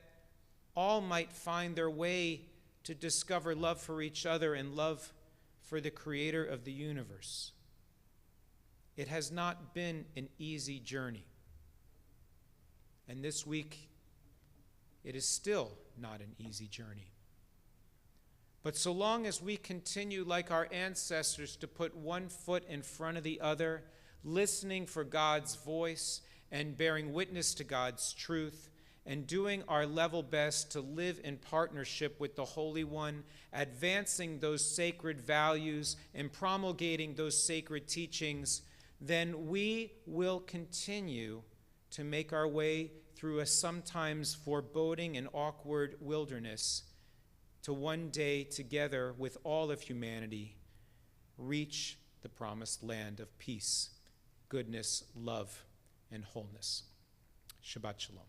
all might find their way to discover love for each other and love for the creator of the universe. It has not been an easy journey. And this week, it is still not an easy journey. But so long as we continue, like our ancestors, to put one foot in front of the other, listening for God's voice and bearing witness to God's truth, and doing our level best to live in partnership with the Holy One, advancing those sacred values and promulgating those sacred teachings, then we will continue to make our way through a sometimes foreboding and awkward wilderness to one day, together with all of humanity, reach the promised land of peace, goodness, love, and wholeness. Shabbat shalom.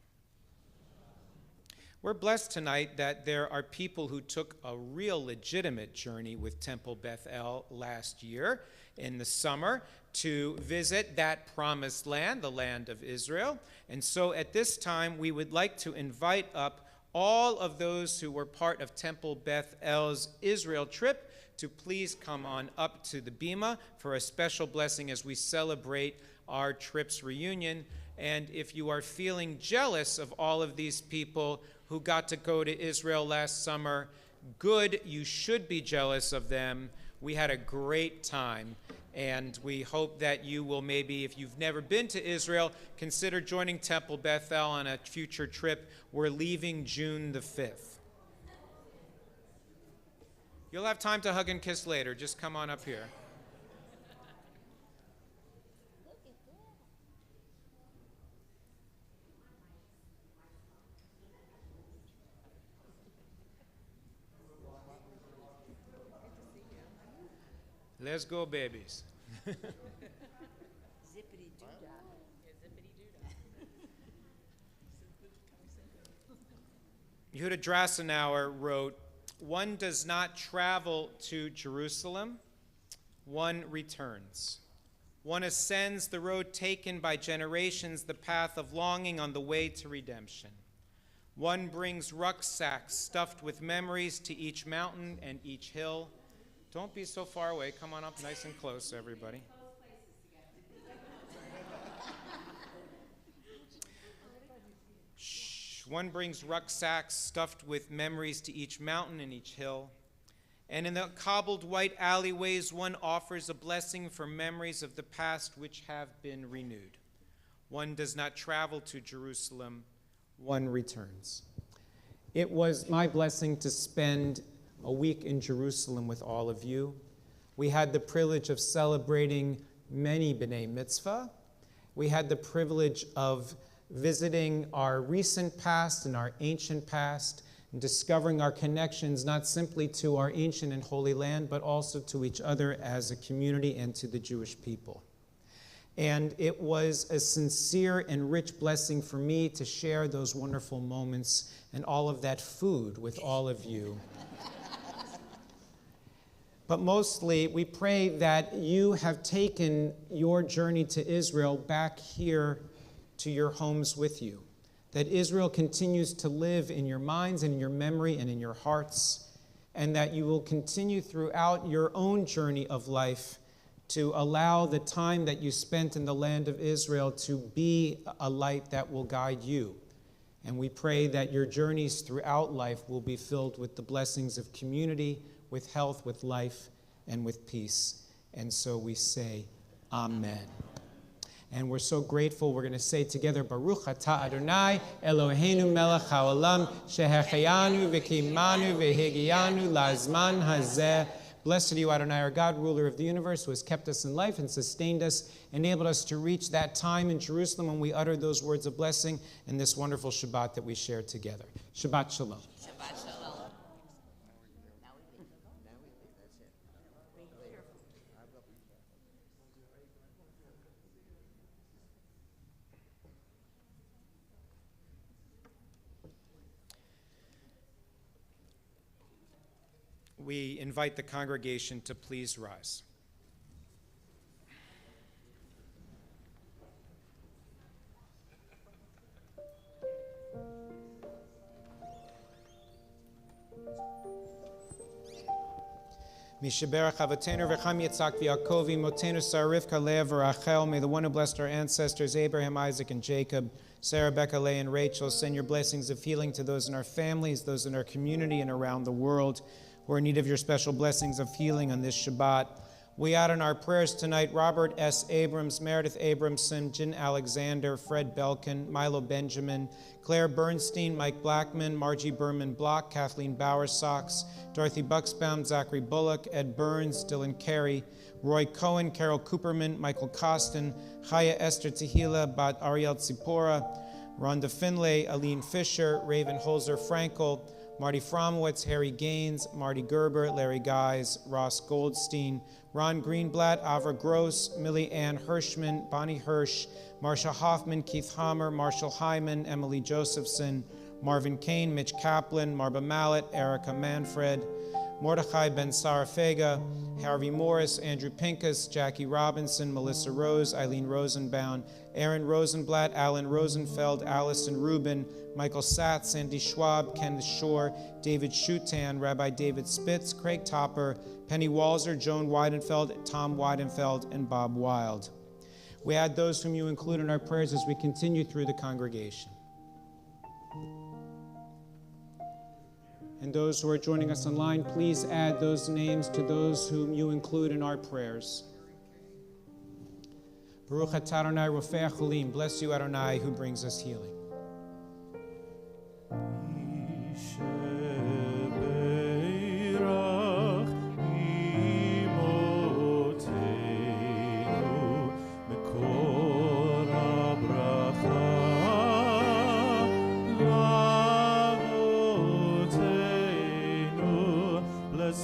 We're blessed tonight that there are people who took a real legitimate journey with Temple Beth El last year in the summer to visit that promised land, the land of Israel. And so at this time, we would like to invite up all of those who were part of Temple Beth El's Israel trip to please come on up to the Bima for a special blessing as we celebrate our trip's reunion. And if you are feeling jealous of all of these people who got to go to Israel last summer, good, you should be jealous of them. We had a great time, and we hope that you will maybe, if you've never been to Israel, consider joining Temple Beth El on a future trip. We're leaving June the 5th. You'll have time to hug and kiss later. Just come on up here. Let's go, babies. Yehuda Drassenauer wrote, "One does not travel to Jerusalem, one returns. One ascends the road taken by generations, the path of longing on the way to redemption. One brings rucksacks stuffed with memories to each mountain and each hill." Don't be so far away. Come on up nice and close, everybody. One brings rucksacks stuffed with memories to each mountain and each hill. And in the cobbled white alleyways, one offers a blessing for memories of the past which have been renewed. One does not travel to Jerusalem, one returns. It was my blessing to spend a week in Jerusalem with all of you. We had the privilege of celebrating many B'nai Mitzvah. We had the privilege of visiting our recent past and our ancient past, and discovering our connections not simply to our ancient and holy land, but also to each other as a community and to the Jewish people. And it was a sincere and rich blessing for me to share those wonderful moments and all of that food with all of you. But mostly, we pray that you have taken your journey to Israel back here to your homes with you, that Israel continues to live in your minds and in your memory and in your hearts, and that you will continue throughout your own journey of life to allow the time that you spent in the land of Israel to be a light that will guide you. And we pray that your journeys throughout life will be filled with the blessings of community, with health, with life, and with peace. And so we say, Amen. And we're so grateful. We're going to say together, Baruch atah Adonai, Eloheinu melech haolam, shehecheyanu v'kimanu v'higiyanu la'zman hazeh. Blessed are you, Adonai, our God, ruler of the universe, who has kept us in life and sustained us, enabled us to reach that time in Jerusalem when we uttered those words of blessing in this wonderful Shabbat that we shared together. Shabbat shalom. Shabbat shalom. We invite the congregation to please rise. Mishaberach Avotenu V'cham Yitzhak V'Yaakov Motenu Sarah Rivka Leah V'Rachel. May the one who blessed our ancestors Abraham, Isaac, and Jacob, Sarah, Rebecca, Leah, and Rachel, send your blessings of healing to those in our families, those in our community, and around the world who are in need of your special blessings of healing on this Shabbat. We add in our prayers tonight Robert S. Abrams, Meredith Abramson, Jen Alexander, Fred Belkin, Milo Benjamin, Claire Bernstein, Mike Blackman, Margie Berman Block, Kathleen Bowersox, Dorothy Buxbaum, Zachary Bullock, Ed Burns, Dylan Carey, Roy Cohen, Carol Cooperman, Michael Costin, Chaya Esther Tehila, Bat Ariel Tzipora, Rhonda Finlay, Aline Fisher, Raven Holzer Frankel, Marty Fromowitz, Harry Gaines, Marty Gerber, Larry Guys, Ross Goldstein, Ron Greenblatt, Avra Gross, Millie Ann Hirschman, Bonnie Hirsch, Marsha Hoffman, Keith Hammer, Marshall Hyman, Emily Josephson, Marvin Kane, Mitch Kaplan, Marba Mallet, Erica Manfred, Mordechai Ben Sarafega, Harvey Morris, Andrew Pincus, Jackie Robinson, Melissa Rose, Eileen Rosenbaum, Aaron Rosenblatt, Alan Rosenfeld, Allison Rubin, Michael Satz, Sandy Schwab, Ken Shore, David Schutan, Rabbi David Spitz, Craig Topper, Penny Walzer, Joan Weidenfeld, Tom Weidenfeld, and Bob Wild. We add those whom you include in our prayers as we continue through the congregation. And those who are joining us online, please add those names to those whom you include in our prayers. Baruch atah Adonai Rofei HaCholim. Bless you, Adonai, who brings us healing.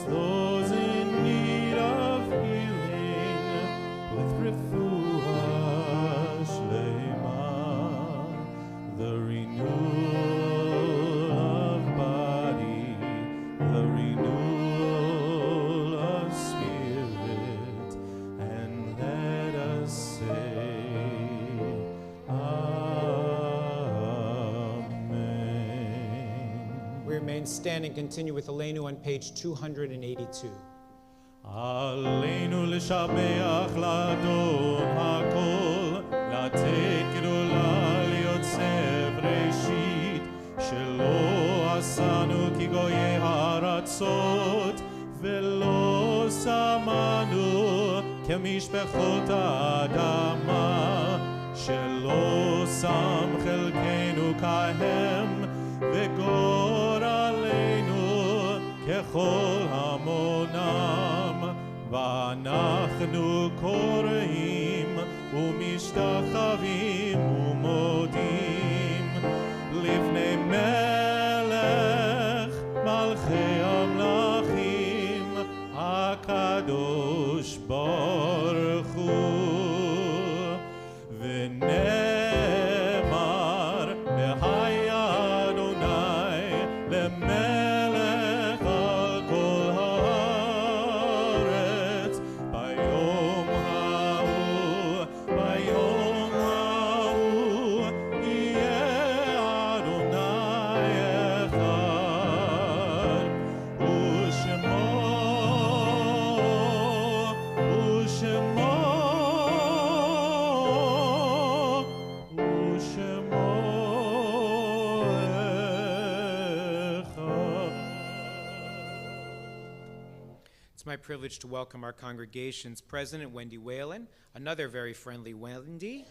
Those in need of healing. remain standing, continue with Aleinu on page 282. עלינו לשבח לאדון הכל, לתת גדולה ליוצר בראשית, שלא עשנו כגויי הארצות, ולא שמנו כמשפחות האדמה, שלא שם חלקנו כהם, וגורלנו ככל המונם, ואנחנו קוראים ומשתחווים ומודים לפני מלך מלכי המלכים הקדוש ברוך הוא, ונאמר והיה אדוני למלך על כל הארץ ביום ההוא, ביום ההוא יהיה אדוני אחד, ושמו It's my privilege to welcome our congregation's president, Wendy Whalen, another very friendly Wendy,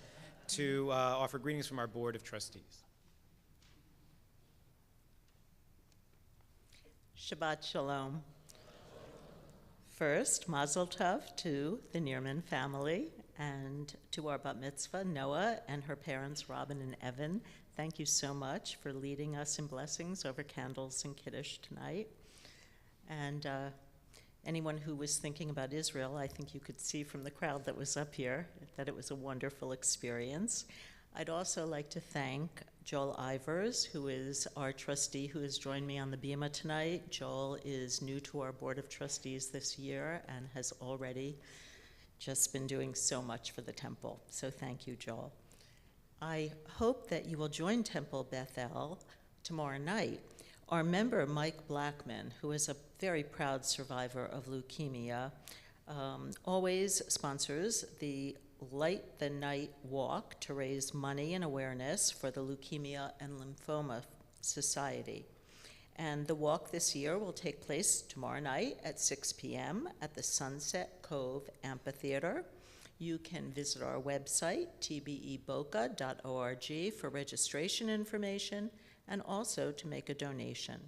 to offer greetings from our Board of Trustees. Shabbat Shalom. First, Mazel Tov to the Nierman family and to our bat mitzvah, Noah, and her parents, Robin and Evan. Thank you so much for leading us in blessings over candles and Kiddush tonight. And anyone who was thinking about Israel, I think you could see from the crowd that was up here that it was a wonderful experience. I'd also like to thank Joel Ivers, who is our trustee who has joined me on the Bima tonight. Joel is new to our Board of Trustees this year and has already just been doing so much for the temple. So thank you, Joel. I hope that you will join Temple Bethel tomorrow night. Our member, Mike Blackman, who is a very proud survivor of leukemia, always sponsors the Light the Night Walk to raise money and awareness for the Leukemia and Lymphoma Society. And the walk this year will take place tomorrow night at 6 p.m. at the Sunset Cove Amphitheater. You can visit our website, tbeboca.org, for registration information and also to make a donation.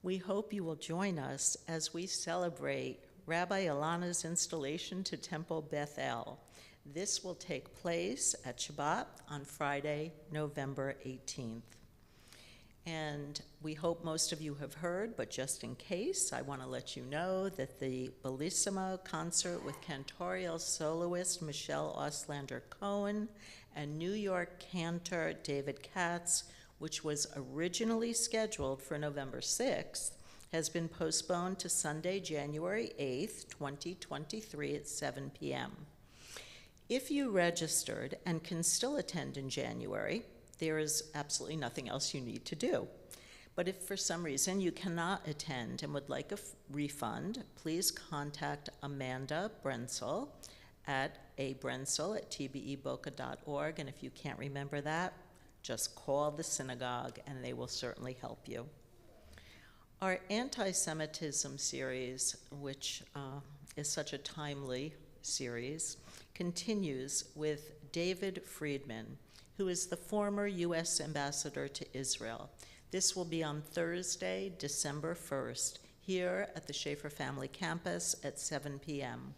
We hope you will join us as we celebrate Rabbi Alana's installation to Temple Bethel. This will take place at Shabbat on Friday, November 18th. And we hope most of you have heard, but just in case, I want to let you know that the Bellissimo concert with cantorial soloist Michelle Oslander-Cohen and New York cantor David Katz, which was originally scheduled for November 6th, has been postponed to Sunday, January 8th, 2023 at 7 p.m. If you registered and can still attend in January, there is absolutely nothing else you need to do. But if for some reason you cannot attend and would like a refund, please contact Amanda Brenzel at abrenzel@tbeboca.org. And if you can't remember that, just call the synagogue and they will certainly help you. Our anti-Semitism series, which is such a timely series, continues with David Friedman, who is the former U.S. ambassador to Israel. This will be on Thursday, December 1st, here at the Schaefer Family Campus at 7 p.m.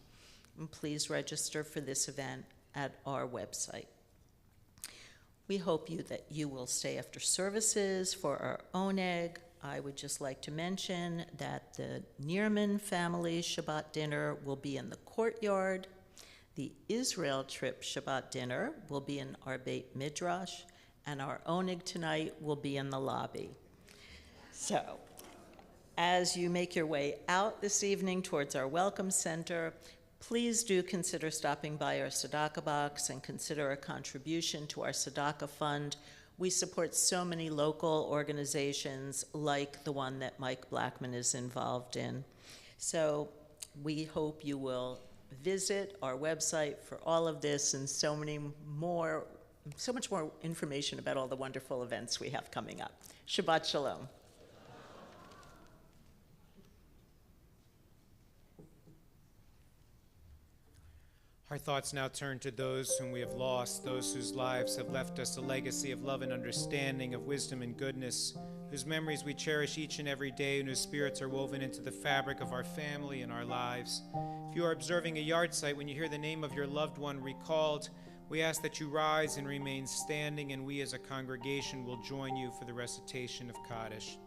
And please register for this event at our website. We hope that you will stay after services for our oneg. I would just like to mention that the Nierman family Shabbat dinner will be in the courtyard. The Israel trip Shabbat dinner will be in our Beit Midrash, and our oneg tonight will be in the lobby. So, as you make your way out this evening towards our Welcome Center, please do consider stopping by our tzedakah box and consider a contribution to our tzedakah fund, We support so many local organizations like the one that Mike Blackman is involved in. So we hope you will visit our website for all of this and so much more information about all the wonderful events we have coming up. Shabbat Shalom. Our thoughts now turn to those whom we have lost, those whose lives have left us a legacy of love and understanding, of wisdom and goodness, whose memories we cherish each and every day, and whose spirits are woven into the fabric of our family and our lives. If you are observing a yard site, when you hear the name of your loved one recalled, we ask that you rise and remain standing, and we as a congregation will join you for the recitation of Kaddish.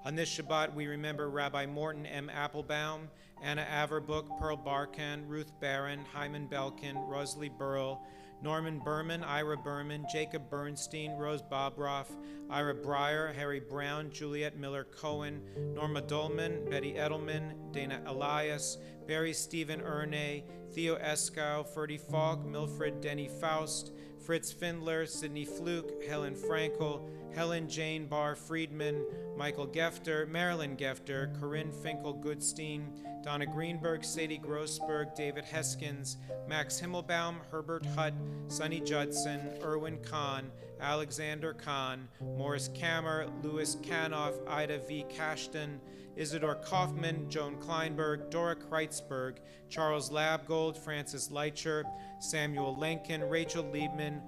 On this Shabbat, we remember Rabbi Morton M. Applebaum, Anna Averbrook, Pearl Barkan, Ruth Barron, Hyman Belkin, Rosalie Burrell, Norman Berman, Ira Berman, Jacob Bernstein, Rose Bobroff, Ira Breyer, Harry Brown, Juliet Miller Cohen, Norma Dolman, Betty Edelman, Dana Elias, Barry Stephen Ernay, Theo Escow, Ferdy Falk, Milfred Denny Faust, Fritz Findler, Sidney Fluke, Helen Frankel, Helen Jane Barr Friedman, Michael Gefter, Marilyn Gefter, Corinne Finkel Goodstein, Donna Greenberg, Sadie Grossberg, David Heskins, Max Himmelbaum, Herbert Hutt, Sonny Judson, Erwin Kahn, Alexander Kahn, Morris Kammer, Louis Kanoff, Ida V. Cashton, Isidore Kaufman, Joan Kleinberg, Dora Kreitzberg, Charles Labgold, Francis Leitcher, Samuel Lenkin, Rachel Liebman,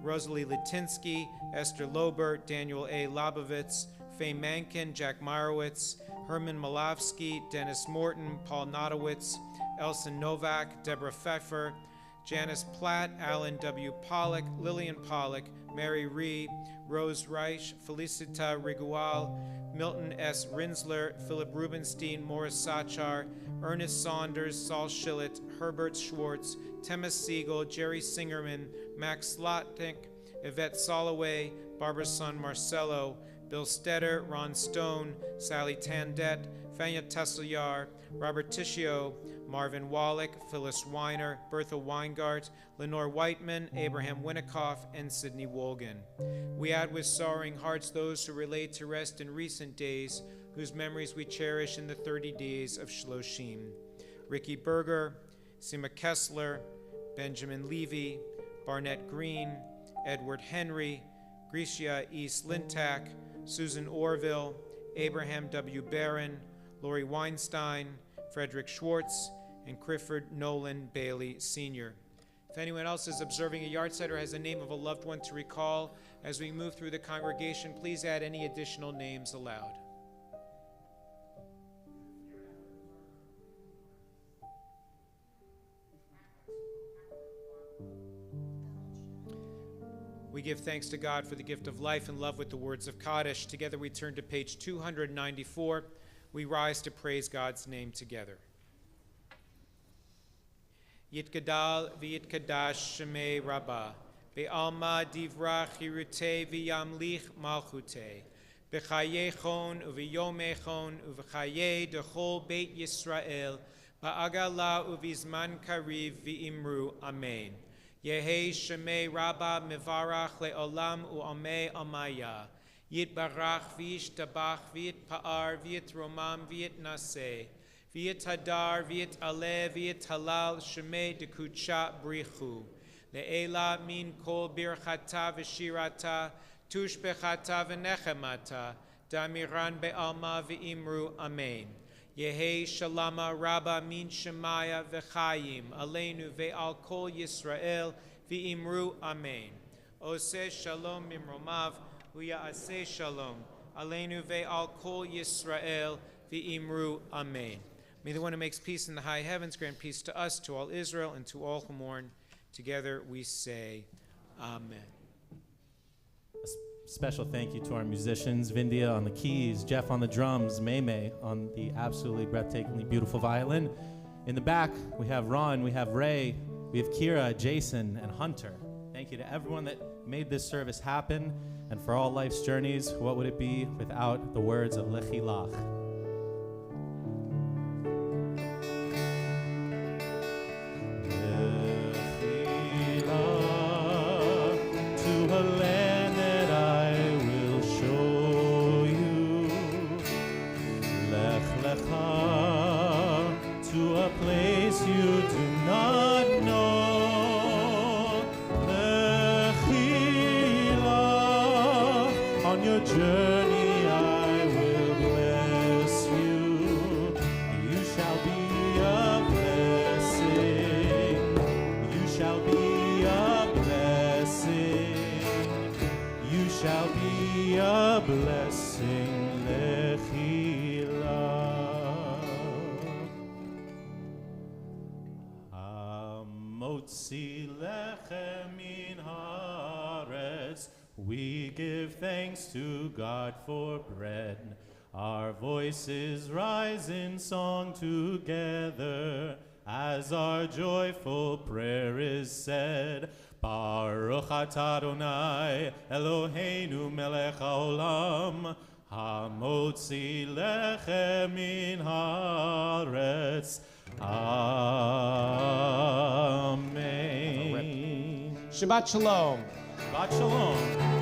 Rosalie Litinsky, Esther Lobert, Daniel A. Labovitz, Faye Mankin, Jack Meyerowitz, Herman Malavsky, Dennis Morton, Paul Notowitz, Elson Novak, Deborah Pfeffer, Janice Platt, Alan W. Pollock, Lillian Pollock, Mary Ree, Rose Reich, Felicita Rigual, Milton S. Rinsler, Philip Rubenstein, Morris Sachar, Ernest Saunders, Saul Schillett, Herbert Schwartz, Temis Siegel, Jerry Singerman, Max Slotnick, Yvette Soloway, Barbara's son Marcello, Bill Stetter, Ron Stone, Sally Tandet, Fania Tesselyar, Robert Tishio, Marvin Wallach, Phyllis Weiner, Bertha Weingart, Lenore Whiteman, Abraham Winnickoff, and Sidney Wolgan. We add with sorrowing hearts those who were laid to rest in recent days, whose memories we cherish in the 30 days of Shloshim. Ricky Berger, Sima Kessler, Benjamin Levy, Barnett Green, Edward Henry, Gricia East Lintack, Susan Orville, Abraham W. Barron, Lori Weinstein, Frederick Schwartz, and Clifford Nolan Bailey Sr. If anyone else is observing a yard site or has a name of a loved one to recall, as we move through the congregation, please add any additional names aloud. We give thanks to God for the gift of life and love with the words of Kaddish. Together we turn to page 294. We rise to praise God's name together. Yitgadal v'yitkadash shemei Rabbah, be'alma divrach hirute v'yamlich malchute, b'chayechon u'v'yomechon u'v'chaye dechol beit Yisrael, ba'agala u'vizman kariv v'imru amen. Yehi shemei Rabbah mivarach le'olam u'amei amaya, yitbarach v'yishtabach v'yitpa'ar v'yitromam v'yitnaseh, V'yit hadar, v'yit aleh, v'yit halal, shemei dekucha brichu. Le'ela min kol birchata v'shirata, tushbechata v'nechemata, damiran be'alma v'imru amen. Yehi shalama rabba min shemaya v'chayim, aleinu ve'al kol Yisrael, v'imru amen. Oseh shalom mimromav, u'ya'aseh shalom, aleinu ve'al kol Yisrael, v'imru amen. May the one who makes peace in the high heavens grant peace to us, to all Israel, and to all who mourn. Together we say, Amen. A special thank you to our musicians, Vindia on the keys, Jeff on the drums, May on the absolutely breathtakingly beautiful violin. In the back, we have Ron, we have Ray, we have Kira, Jason, and Hunter. Thank you to everyone that made this service happen, and for all life's journeys, what would it be without the words of Lech. To a land that I a place you do not know. Lechilach, on your journey I will bless you. You shall be a blessing. You shall be a blessing. You shall be a blessing. Hamotzi lechem min haaretz. We give thanks to God for bread. Our voices rise in song together as our joyful prayer is said. Baruch atah Adonai Eloheinu melech haolam, hamotzi lechem min haaretz. Amen. Shabbat Shalom. Shabbat Shalom.